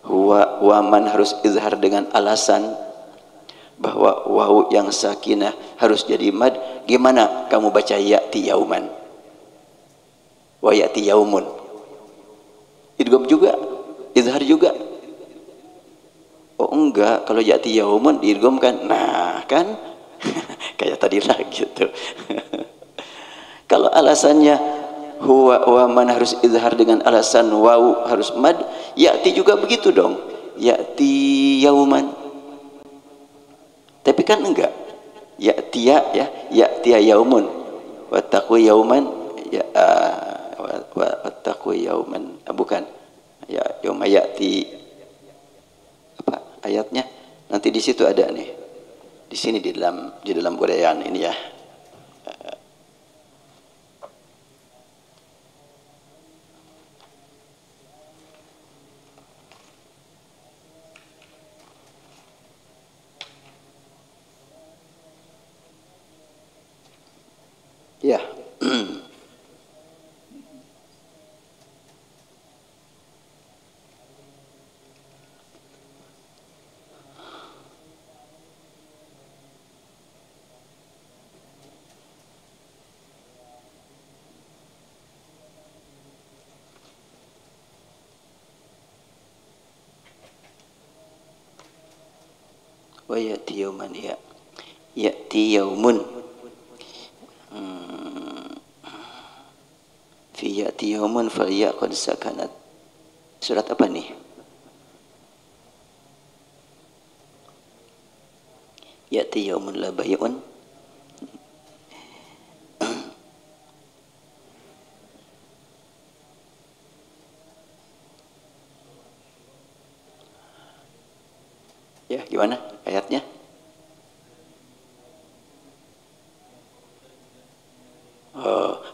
huwa waman harus izhar dengan alasan bahwa wawu yang sakinah harus jadi mad, gimana kamu baca ya'ti yauman wa ya'ti yaumun? Idgham juga, izhar juga? Oh enggak, kalau ya'ti yaumun diidghamkan. Nah kan kayak tadi lah gitu. Kalau alasannya huwa wa man harus izhar dengan alasan wawu harus mad, ya'ti juga begitu dong, ya'ti yauman. Tapi kan enggak, ya'tiya ya, ya'tiya yaumun wattaqu yauman ya, wattaqu yauman, bukan ya, yauma ya'ti, apa ayatnya nanti di situ ada nih, di sini di dalam uraian ini ya. Ya. Wa ya'ti yauman ya. Ya'ti yaumun. Fi ya'ti yaumun falya qad sakanat. Surat apa nih? Ya'ti yaumun la bay'un. Ya, gimana ayatnya?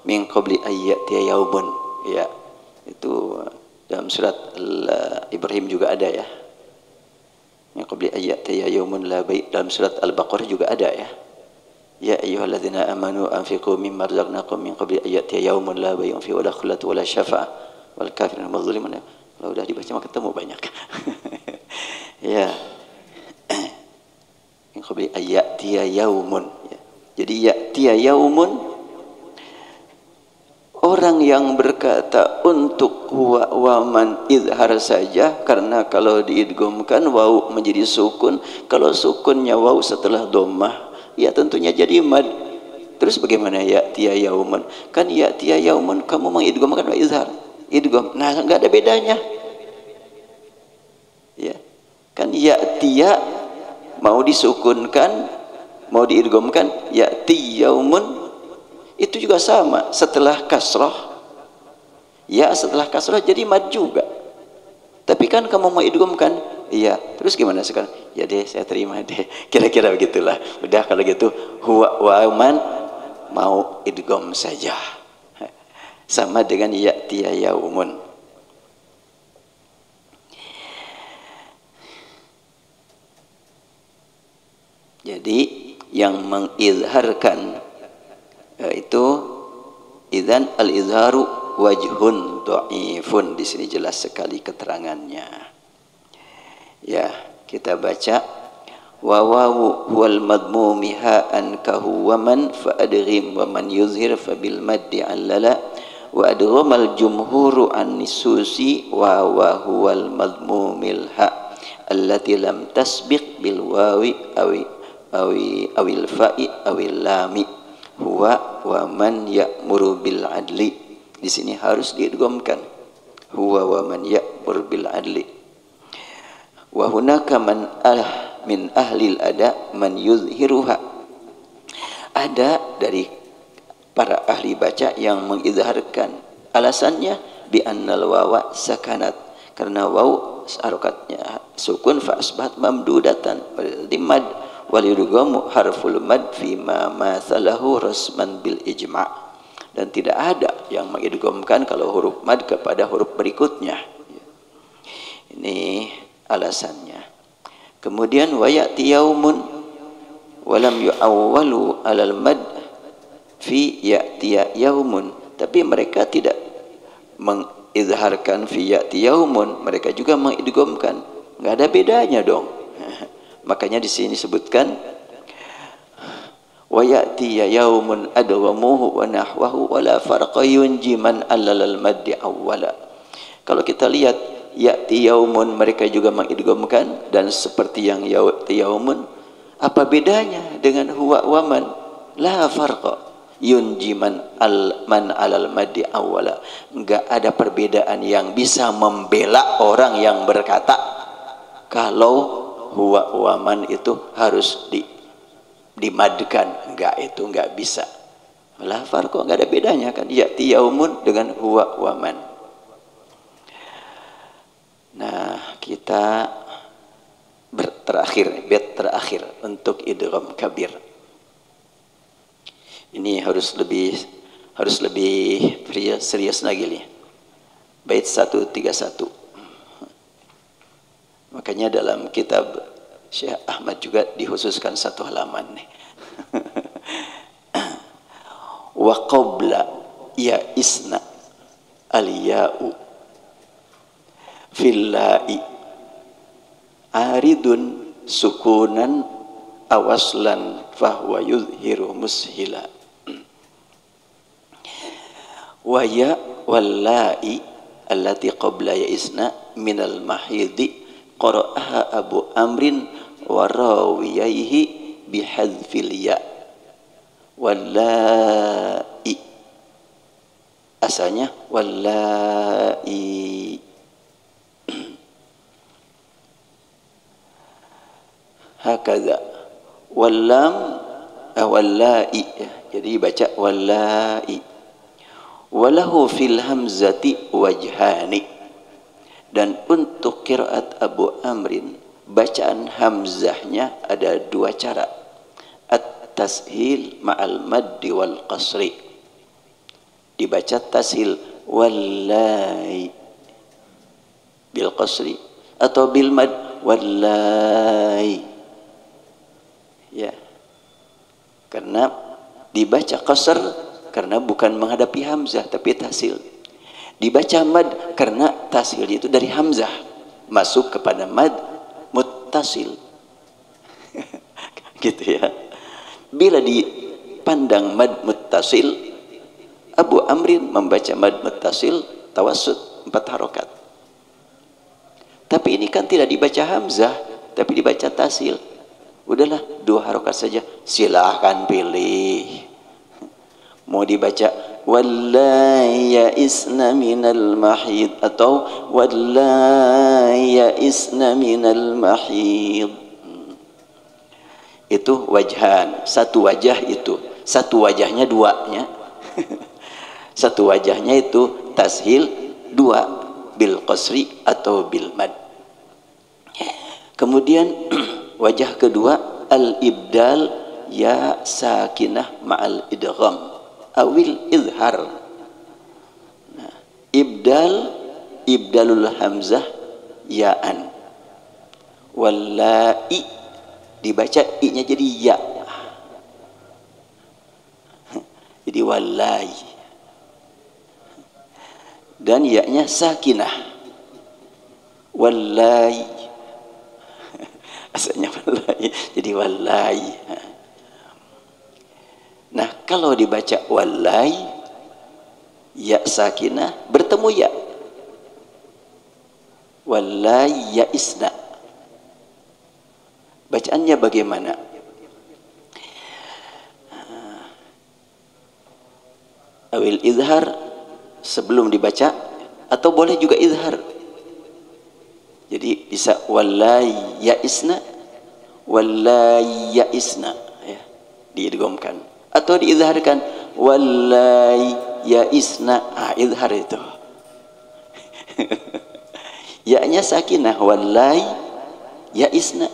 Min qabli ayyati yaumun. Ya, itu dalam surat Ibrahim juga ada ya. Min qabli ayyati yaumun la bay'. Dalam surat Al-Baqarah juga ada ya. Ya ayyuhalladzina amanu anfiqu mimma razaqnakum min qabli ayyati yaumun la bay'un fi wala khulatu wala syafa'ah wal kafirun madzlimun. Kalau udah dibaca mah ketemu banyak. Ya. Min qabli ayyati yaumun. Ya. Jadi ya'ti yaumun, orang yang berkata untuk huwa waman izhar saja, karena kalau diidghamkan waw menjadi sukun, kalau sukunnya waw setelah dhammah ya tentunya jadi mad. Terus bagaimana ya'ti yaumun? Kan ya'ti yaumun kamu mengidghamkan wa izhar, idgham. Nah, enggak ada bedanya. Ya. Kan ya'ti mau disukunkan, mau diidghamkan, ya'ti yaumun itu juga sama, setelah kasrah ya, setelah kasrah jadi mad juga. Tapi kan kamu mau idghamkan, iya. Terus gimana sekarang? Ya deh, saya terima deh. Kira-kira begitulah. Udah kalau gitu huwa wa man mau idgham saja. Sama dengan ya'ti yaumun. Jadi yang mengizharkan itu idzan al-izharu wajhun dhaifun. Di sini jelas sekali keterangannya. Ya, kita baca wa wawu wal madmumi ha'an kahu wa man fa adghim wa man yuzhir fa bil maddi allala wa adghamal jumhuru an nisusi wa huwal madmumil ha allati lam tasbiq bil wawi awil fa'i awil lami huwa wa man ya'muru bil adli. Di sini harus diidghamkan huwa wa man ya'muru bil adli. Wa hunaka man min ahli al-ada man yuzhiruha. Ada dari para ahli baca yang mengizharkan. Alasannya bi annal wawa sakanat, karena waw harokatnya sukun fa asbahat mamdudatan di mad wal yudghamu harful mad fi ma mathalahu rasman bil ijma'. Dan tidak ada yang mengidghamkan kalau huruf mad kepada huruf berikutnya. Ini alasannya. Kemudian wa ya'ti yaumun wa lam yu'awwalu 'alal mad fi ya'ti yaumun. Tapi mereka tidak mengizharkan fi ya'ti yaumun, mereka juga mengidghamkan. Enggak ada bedanya dong. Makanya di sini sebutkan wa ya'ti yaumun adghamuhu wa nahwahu wa la farqa yunji man allal maddi awwala. Kalau kita lihat ya'ti yaumun mereka juga mengidghamkan, dan seperti yang ya'ti yaumun, apa bedanya dengan huwa wa man? La farqa yunji man alal maddi awwala. Enggak ada perbedaan yang bisa membela orang yang berkata kalau huwa waman itu harus dimadkan. Enggak, itu enggak bisa. La farqa, enggak ada bedanya kan ya'ti yaumun dengan huwa waman. Nah, kita bait terakhir untuk idgham kabir. Ini harus lebih serius lagi nih. Bait 131. Makanya dalam kitab Syekh Ahmad juga dikhususkan satu halaman nih. wa qabla ya isna al ya'u fillahi aridun sukunan awaslan fahuwa yudhiru mushila wa ya wallahi allati qabla ya isna minal mahidi qara'aha Abu Amrin wa rawiyaihi bihadfil ya wallahi asalnya wallahi hakadha wallam wallahi jadi baca wallahi walahu fil hamzati wajhani dan untuk qiraat Abu Amrin bacaan hamzahnya ada dua cara at-tashil ma'al maddi wal qasri dibaca tashil wallahi bil qasri atau bil mad wallahi ya karena dibaca qasr karena bukan menghadapi hamzah tapi tashil dibaca mad karena tashil itu dari hamzah masuk kepada mad muttasil gitu ya. Bila dipandang mad muttasil Abu Amrin membaca mad muttasil tawassut 4 harokat. Tapi ini kan tidak dibaca hamzah tapi dibaca tashil. Udahlah 2 harokat saja, silahkan pilih. Mau dibaca wallahi ya isna minal mahid atau wallahi ya isna minal mahid. Itu wajhan, satu wajah itu. Satu wajahnya duanya. Satu wajahnya itu tashil, 2 bil qasri atau bil mad. Kemudian wajah kedua al-ibdal ya sakinah ma'al idgham awil izhar. Nah, ibdalul hamzah ya'an wallahi dibaca i-nya jadi ya jadi wallahi dan ya-nya sakinah wallahi asalnya wallahi jadi wallahi. Nah kalau dibaca wallahi ya sakinah bertemu ya wallahi ya isna. Bacaannya bagaimana? Awil izhar sebelum dibaca atau boleh juga izhar. Jadi bisa wallahi ya isna wallahi ya isna ya, diidghamkan atau diizharkan wallahi ya isna, izhar itu. Ya-nya sakinah wallahi ya isna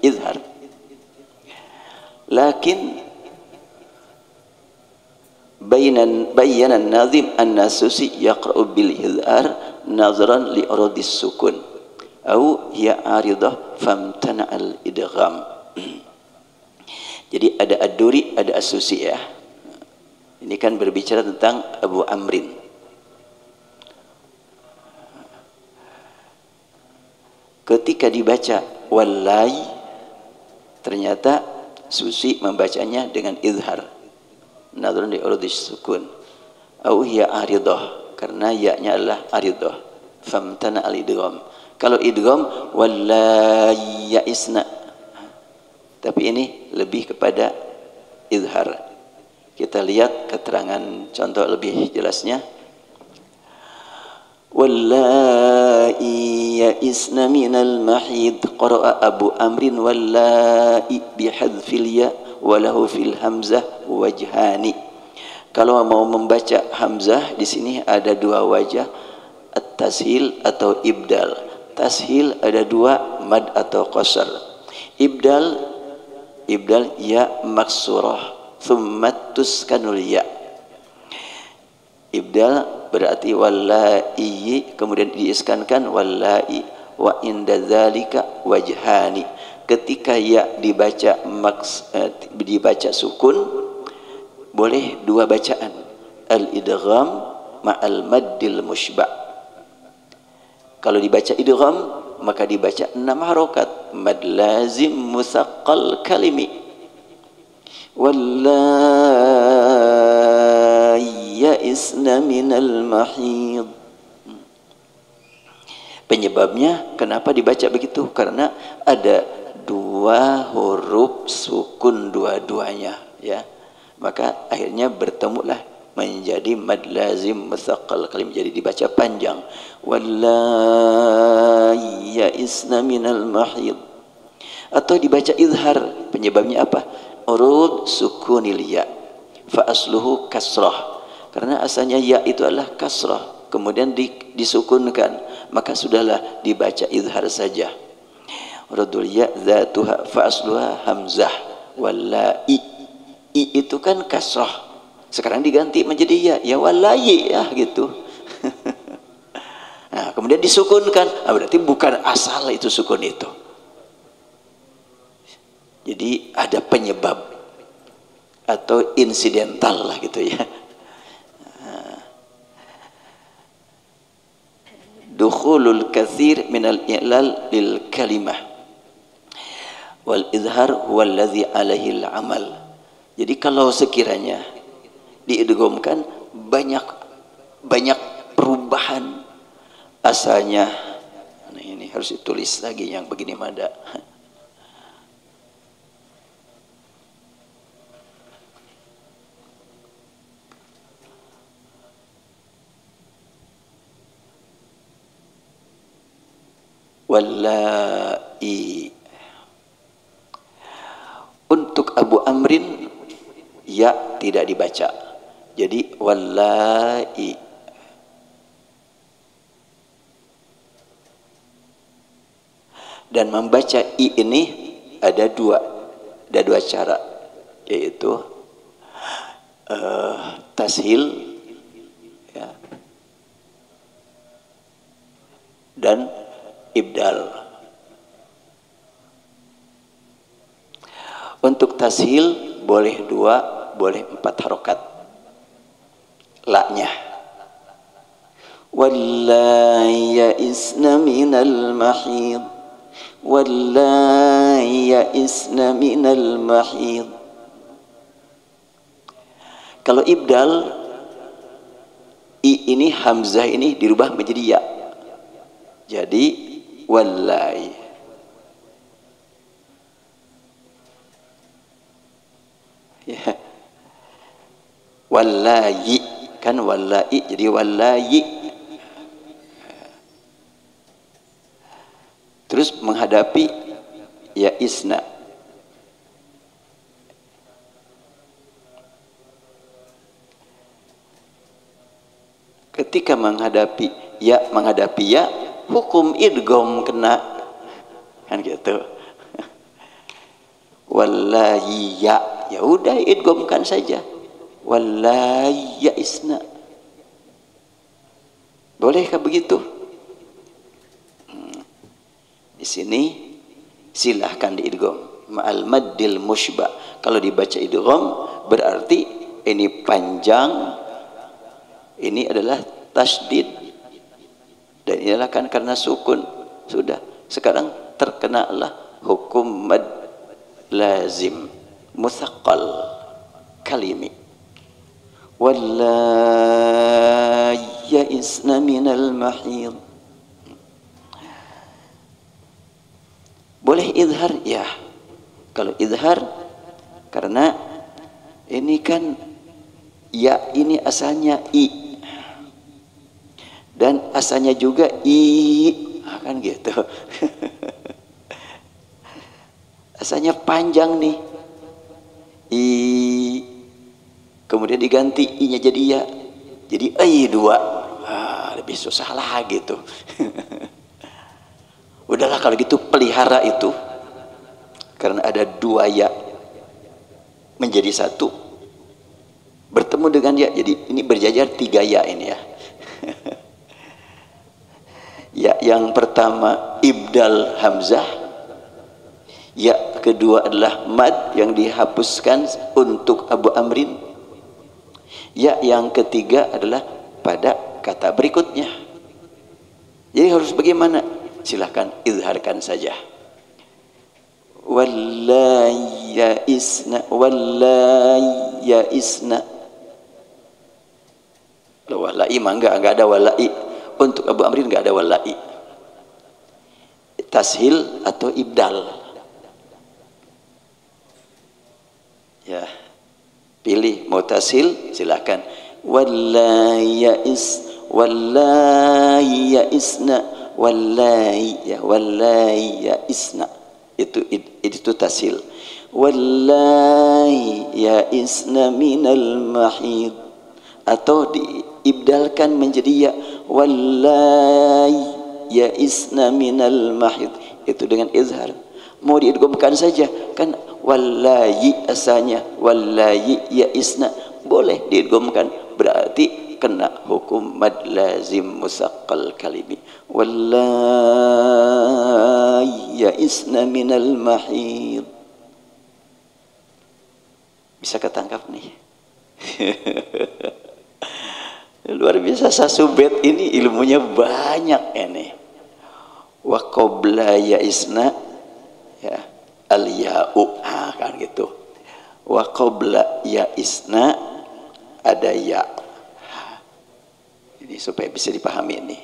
izhar. Lakin bayyana an-nazim an-nasusi yaqra'u bil izhar nazaran li aradis sukun au hiya aridah famtana al-idgham. Jadi ada ad-duri, ada as-susi ya. Ini kan berbicara tentang Abu Amrin. Ketika dibaca wallahi ternyata susi membacanya dengan izhar. Nadrun di urudis sukun. Au hiya aridah karena ya-nya adalah aridah. Famtana al-idgham. Kalau idgham wallahi ya isna. Tapi ini lebih kepada izhar. Kita lihat keterangan contoh lebih jelasnya. Wallahi ya isna minal mahid qara'a Abu Amrin wallahi bihadfil ya walahu fil hamzah wajhani. Kalau mau membaca hamzah di sini ada 2 wajah, at-tashil atau ibdal. Tashil ada 2, mad atau qasar. Ibdal ya maksurah thumma tuskanul ya. Ibdal berarti wallahi kemudian diiskankan wallahi wa inda dzalika wajhani. Ketika ya dibaca sukun boleh dua bacaan, al-idgham ma'al maddil mushba'. Kalau dibaca idgham maka dibaca 6 harokat, mad lazim musaqqal kalimi. Wallahi ya'isna minal mahid. Penyebabnya kenapa dibaca begitu? Karena ada dua huruf sukun dua-duanya, ya. Maka akhirnya bertemulah menjadi mad lazim musaqqal kalim, jadi dibaca panjang. Wallahi ya'isna minal mahid. Atau dibaca izhar, penyebabnya apa? Urud sukunil ya, fa asluhu kasrah. Karena asalnya ya itu adalah kasrah, kemudian disukunkan, maka sudahlah dibaca izhar saja. Radul ya zatuha fa asluha hamzah. Wallahi, i itu kan kasrah, sekarang diganti menjadi ya, ya wallahi, ya gitu. Nah, kemudian disukunkan, berarti bukan asal itu sukun itu. Jadi ada penyebab atau insidental lah gitu ya. Dukhulul katsir minal i'lal lil kalimah wal izhar huwa alladhi alaihi al amal. Jadi kalau sekiranya diidghamkan banyak perubahan asalnya. Nah, ini harus ditulis lagi yang begini mada. Wallahi. Untuk Abu Amrin ya tidak dibaca, jadi wallahi. Dan membaca i ini ada dua cara, yaitu tashil, ya, dan ibdal. Untuk tashil boleh 2, boleh 4 harokat la-nya. Wallahi ya'isna minal mahid, wallahi ya'isna minal mahid. Kalau ibdal, i ini hamzah ini dirubah menjadi ya, jadi wallahi. Ya. Wallahi kan wallahi jadi wallahi. Terus menghadapi ya isna. Ketika menghadapi ya hukum idgham kena, kan gitu. Wallahi ya udah idghamkan saja, wallahi ya isna. Bolehkah begitu? Di sini silahkan diidgham ma'al maddil mushba. Kalau dibaca idgham berarti ini panjang, ini adalah tasdid, dan ini adalah kan karena sukun. Sudah, sekarang terkenalah hukum mad lazim musaqqal kalimi. Wallahi ya'isna minal mahid. Boleh izhar ya. Kalau izhar, karena ini kan ya ini asalnya i, dan asalnya juga i, kan gitu. Asalnya panjang nih, i, kemudian diganti i-nya jadi ya, jadi ai 2, lebih susah lah gitu. Udahlah kalau gitu pelihara itu, karena ada 2 ya menjadi 1, bertemu dengan ya, jadi ini berjajar 3 ya ini ya. Ya yang pertama ibdal hamzah, ya kedua adalah mad yang dihapuskan untuk Abu Amrin, Ya yang ketiga adalah pada kata berikutnya. Jadi harus bagaimana? Silahkan izharkan saja. Wallahi ya'isna, wallahi ya'isna. Wallahi mah enggak ada wallahi. Untuk Abu Amrin enggak ada wallahi. Tashil atau ibdal. Ya. Pilih mau tashil silahkan. Wallahi ya'is, wallahi ya'isna, wallahi ya, wallahi ya'isna. Itu tashil. Wallahi ya'isna minal mahid, atau diibdalkan menjadi ya, wallahi ya'isna minal mahid, itu dengan izhar. Mau diidghamkan saja kan, wallahi asalnya wallahi ya'isna, boleh diidghamkan, berarti kena hukum mad lazim musaqqal kalimi. Wallahi ya'isna minal mahid. Bisa ketangkap nih. Luar biasa Sasubet ini, ilmunya banyak ini. Wa qabla ya'isna ya al ya'u, kan gitu. Wa qabla ya'isna ada ya. Ini supaya bisa dipahami ini.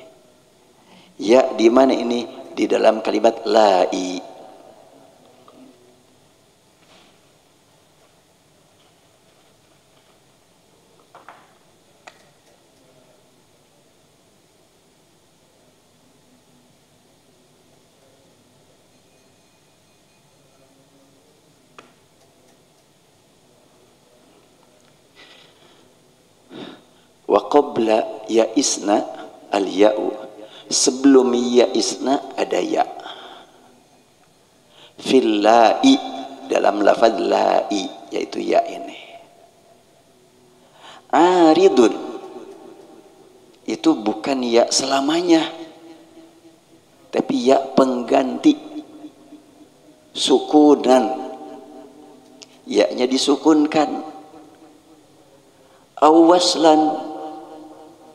Ya di mana ini? Di dalam kalimat la'i. Wa qabla ya'isna al-ya'u, sebelum ya'isna ada ya. Fil la'i, dalam lafaz la'i, yaitu ya ini. Aridun, itu bukan ya selamanya, tapi ya pengganti. Sukunan, ya-nya disukunkan. Awaslan,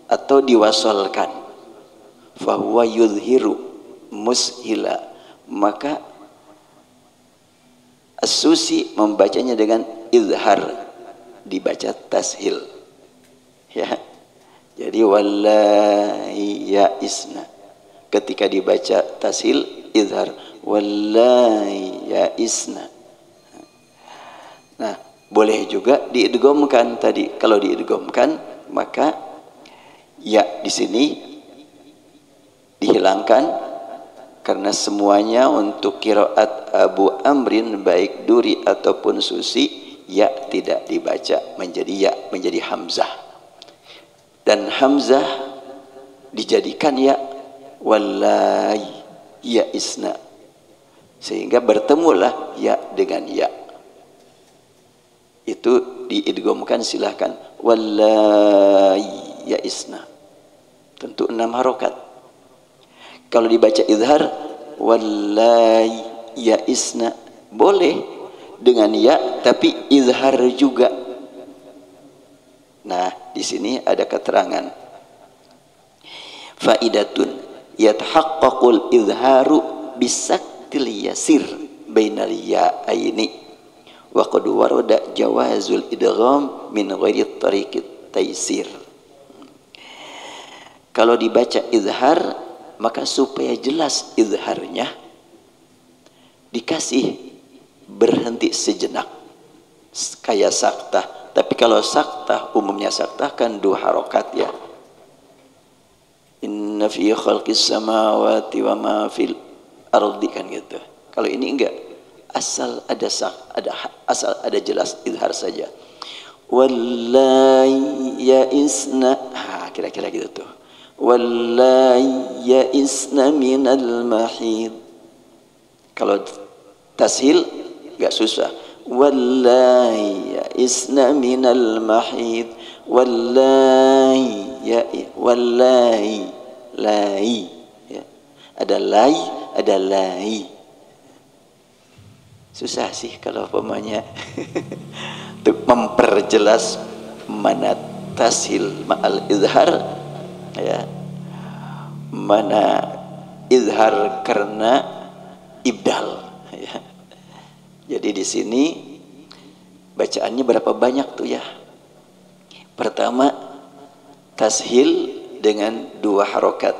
atau diwasolkan. Fahuwa yudhiru mushila, maka As-Susi membacanya dengan izhar, dibaca tashil ya. Jadi wallahi ya'isna, ketika dibaca tashil izhar, wallahi ya'isna. Nah, boleh juga diidghamkan tadi. Kalau diidghamkan maka ya di sini dihilangkan, karena semuanya untuk qiraat Abu Amrin baik Duri ataupun Susi, ya tidak dibaca menjadi ya, menjadi hamzah. Dan hamzah dijadikan ya, wallahi ya isna, sehingga bertemulah ya dengan ya. Itu diidghamkan silahkan, wallahi ya isna. Tentu 6 harokat. Kalau dibaca izhar, wallahi ya isna, boleh dengan ya tapi izhar juga. Nah, di sini ada keterangan. Faidatun yatahaqqaqul izharu bisaktil yasir bainal ya'aini wa qad warada jawazul idgham min ghairi tariqit taysir. Kalau dibaca izhar, maka supaya jelas izharnya dikasih berhenti sejenak kayak saktah. Tapi kalau saktah, umumnya saktah kan 2 harokat ya. Inna fi khalqis samawati wa ma fil ardi, kan gitu. Kalau ini enggak, asal ada asal ada jelas izhar saja. Wallahi ya isna, kira-kira gitu tuh. Wallahi ya isna minal mahid. Kalau tashil enggak susah. Wallahi ya isna minal mahid, wallahi ya, wallahi lai ya. Ada lai, ada lai. Susah sih kalau pemanya untuk memperjelas mana tashil ma'al izhar, ya, mana izhar karena ibdal, ya. Jadi di sini bacaannya berapa banyak tuh ya? Pertama tashil dengan 2 harokat,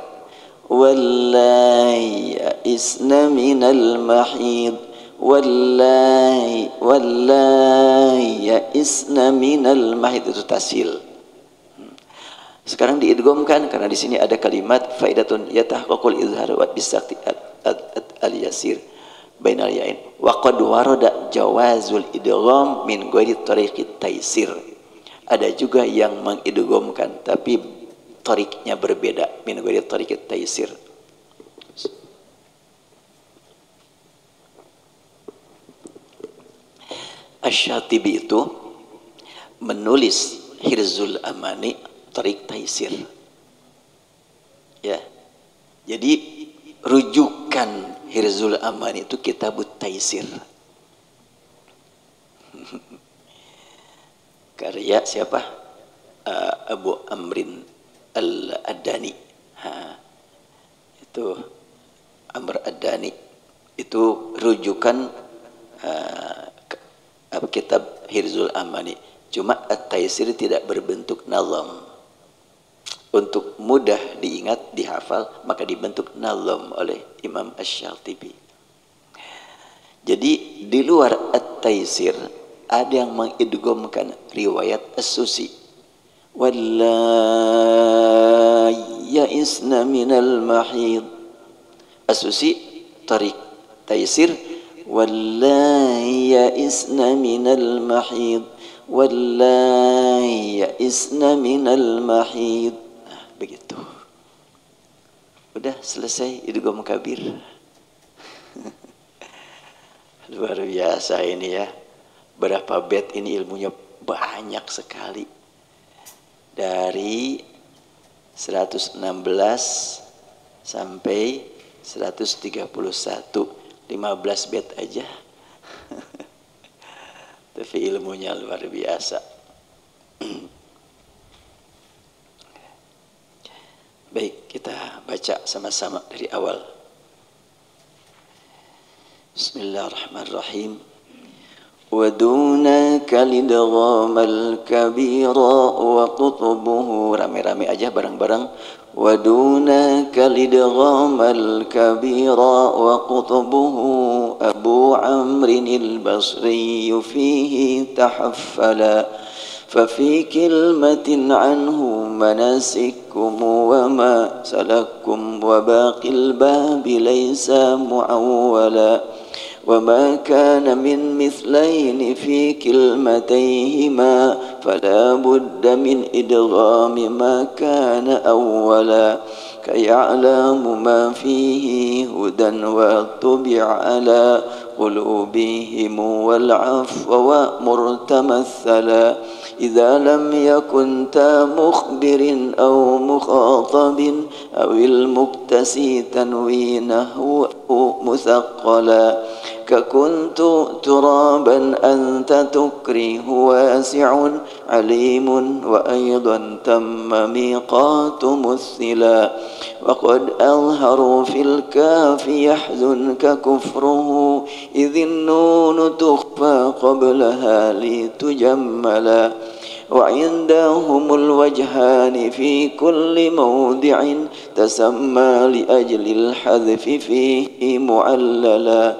wallahi isna minal mahid, wallahi isna minal mahid, itu tashil. Sekarang diidghamkan karena di sini ada kalimat faidatun yatahaqqaqul izhar wa bisakti al yasir bainal yain wa qad warada jawazul idgham min ghairi tariqit taisir. Ada juga yang mengidghamkan tapi tariknya berbeda, min ghairi tariqit taisir. Asy-Syatibi itu menulis Hirzul Amani tarik taisir, ya. Jadi rujukan Hirzul Amani itu Kitabut Taisir. Karya siapa? Abu Amrin Al-Adani. Itu Amr Ad-Dani. Itu rujukan kitab Hirzul Amani. Cuma At-Taisir tidak berbentuk nazam. Untuk mudah diingat, dihafal, maka dibentuk nazam oleh Imam Asy-Syatibi. Jadi di luar At-Taisir ada yang mengidghamkan riwayat As-Susi. Wallahi ya'isna minal mahid. As-Susi tarik Taisir, wallahi ya'isna minal mahid, wallahi ya'isna minal mahid. Begitu. Udah selesai idgham kabir. Luar biasa ini ya. Berapa bait ini, ilmunya banyak sekali. Dari 116 sampai 131, 15 bait aja. Tapi ilmunya luar biasa. Baik, kita baca sama-sama dari awal. Bismillahirrahmanirrahim. Wa dunaka lidghamal kabira wa qutubuhu, rame-rame aja bareng-bareng. Wa dunaka lidghamal kabira wa qutubuhu Abu Amrin al-Basri fihi tahaffala. ففي كلمة عنه مناسككم وما سلككم وباقي الباب ليس معولا وما كان من مثلين في كلمتيهما فلا بد من إدغام ما كان أولا كيعلم ما فيه هدى وطبع على قلوبهم والعفو ومرتمثلا إذا لم يكن تا مخبر أو مخاطب أو المكتسي تنوينه مثقلا ككنت ترابا أنت تكره واسع عليم وأيضا تم ميقات مثلا وقد أظهروا في الكاف يحزنك كفره إذ النون تخفى قبلها لتجملا وعندهم الوجهان في كل موضع تسمى لأجل الحذف فيه معللا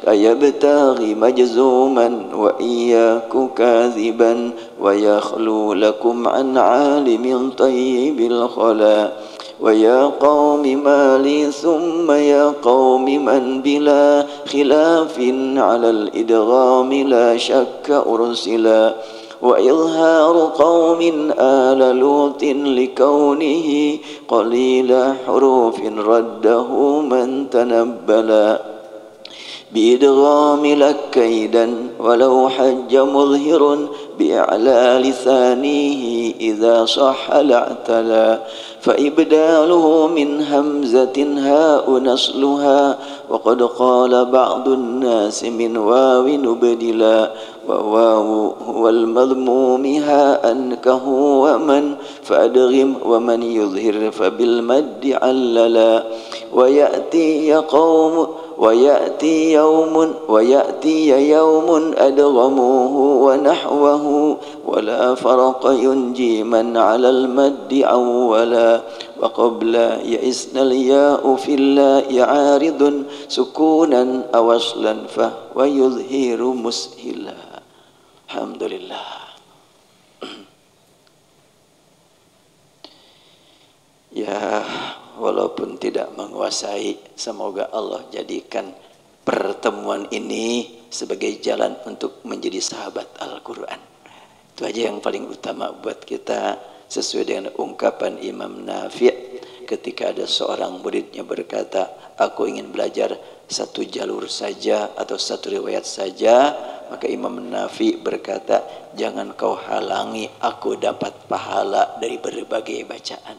كيبتغي مجزوما وإياك كاذبا ويخلو لكم عن عالم طيب الخلا ويا قوم ما لي ثم يا قوم من بلا خلاف على الإدغام لا شك أرسلا وإظهار قوم آل لوط لكونه قليل حروف رده من تنبلا بإدغام لك كيدا ولو حج مظهر بأعلى لسانه إذا صح لاعتلى فإبداله من همزة هاء نصلها وقد قال بعض الناس من واو نبدلا وواو هو المضموم هاء كهو ومن فأدغم ومن يظهر فبالمد عللا ويأتي يوم أدغموه ونحوه ولا فرق ينجي من على المد أولا وقبل يئسن الياء في اللاء عارض سكونا أو وصلا فهو يظهر مسهلا. Alhamdulillah. Ya, walaupun tidak menguasai, semoga Allah jadikan pertemuan ini sebagai jalan untuk menjadi sahabat Al-Quran. Itu aja yang paling utama buat kita, sesuai dengan ungkapan Imam Nafi' ketika ada seorang muridnya berkata, aku ingin belajar satu jalur saja atau satu riwayat saja, maka Imam Nafi' berkata, jangan kau halangi aku dapat pahala dari berbagai bacaan.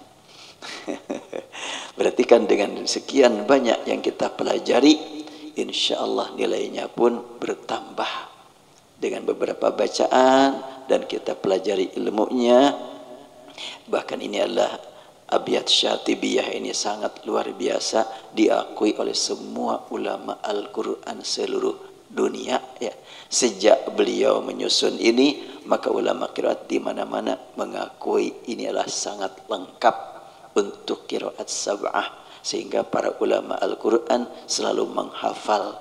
Berarti kan dengan sekian banyak yang kita pelajari, insya Allah nilainya pun bertambah dengan beberapa bacaan dan kita pelajari ilmunya. Bahkan ini adalah abiyat Syatibiyah ini sangat luar biasa, diakui oleh semua ulama Al-Quran seluruh dunia ya. Sejak beliau menyusun ini, maka ulama qiraat di mana-mana mengakui ini adalah sangat lengkap untuk qiraat sab'ah, sehingga para ulama Al-Quran selalu menghafal.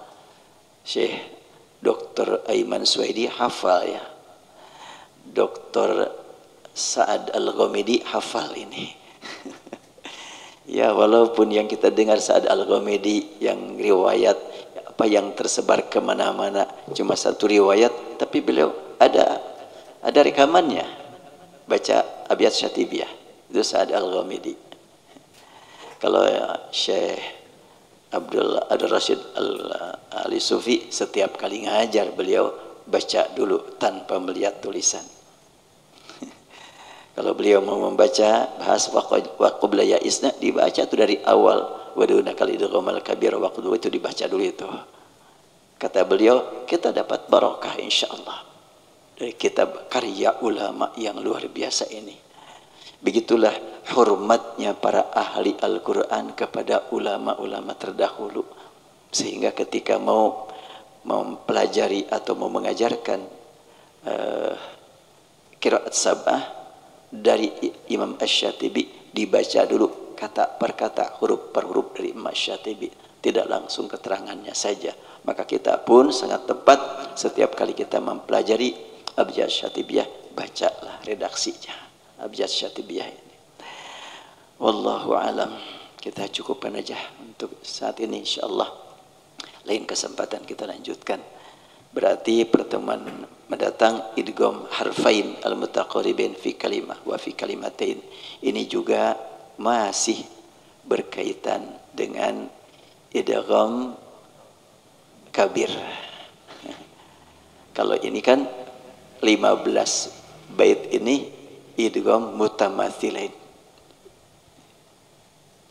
Syekh Dr. Aiman Suwaidi hafal ya, Dr. Sa'ad Al-Ghamidi hafal ini. Ya, walaupun yang kita dengar Sa'ad Al-Ghamidi yang riwayat apa yang tersebar kemana-mana cuma satu riwayat, tapi beliau ada rekamannya baca abiyat Syatibiyah, itu Sa'ad Al-Ghamidi. Kalau Syekh Abdul Rashid Ali Sufi setiap kali ngajar beliau baca dulu tanpa melihat tulisan. Kalau beliau mau membaca bahas waqubla ya isna, dibaca itu dari awal, waduna kali idghamal kabir waqdu, itu dibaca dulu itu. Kata beliau, kita dapat barokah insyaallah dari kitab karya ulama yang luar biasa ini. Begitulah hormatnya para ahli Al-Quran kepada ulama-ulama terdahulu, sehingga ketika mau mempelajari atau mau mengajarkan qiraat sab'ah dari Imam Asy-Syatibi, dibaca dulu kata per kata, huruf per huruf dari Imam Asy-Syatibi, tidak langsung keterangannya saja. Maka kita pun sangat tepat setiap kali kita mempelajari abjad Syatibiyah, bacalah redaksinya abjad Syatibiyah ini. Wallahu alam. Kita cukupkan aja untuk saat ini, insyaallah lain kesempatan kita lanjutkan. Berarti pertemuan mendatang idgham harfain al-mutaqarribain fi kalimah wa fi kalimatain ini juga masih berkaitan dengan idgham kabir. Kalau ini kan 15 bait ini idgham mutamathilain,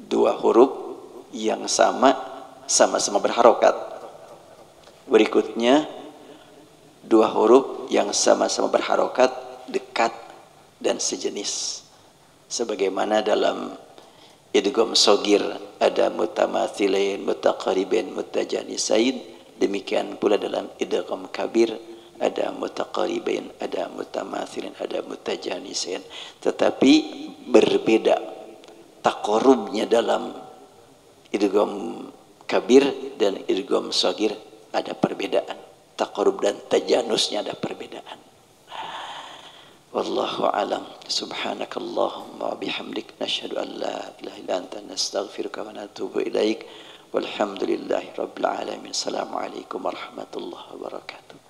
dua huruf yang sama-sama berharokat. Berikutnya dua huruf yang sama-sama berharokat, dekat dan sejenis. Sebagaimana dalam idgham shogir ada mutamathilain, mutaqaribain, mutajanisain, demikian pula dalam idgham kabir ada mutaqaribain, ada mutamathilain, ada mutajanisain. Tetapi berbeda taqarrubnya dalam idgham kabir dan idgham shogir, ada perbedaan. Taqarrub dan tajanusnya ada perbedaan. Wallahu alam. Subhanakallahumma bihamdik nasyhadu an la ilaha illa anta nastaghfiruka wa natubu ilaik. Walhamdulillahi rabbil alamin. Assalamualaikum warahmatullahi wabarakatuh.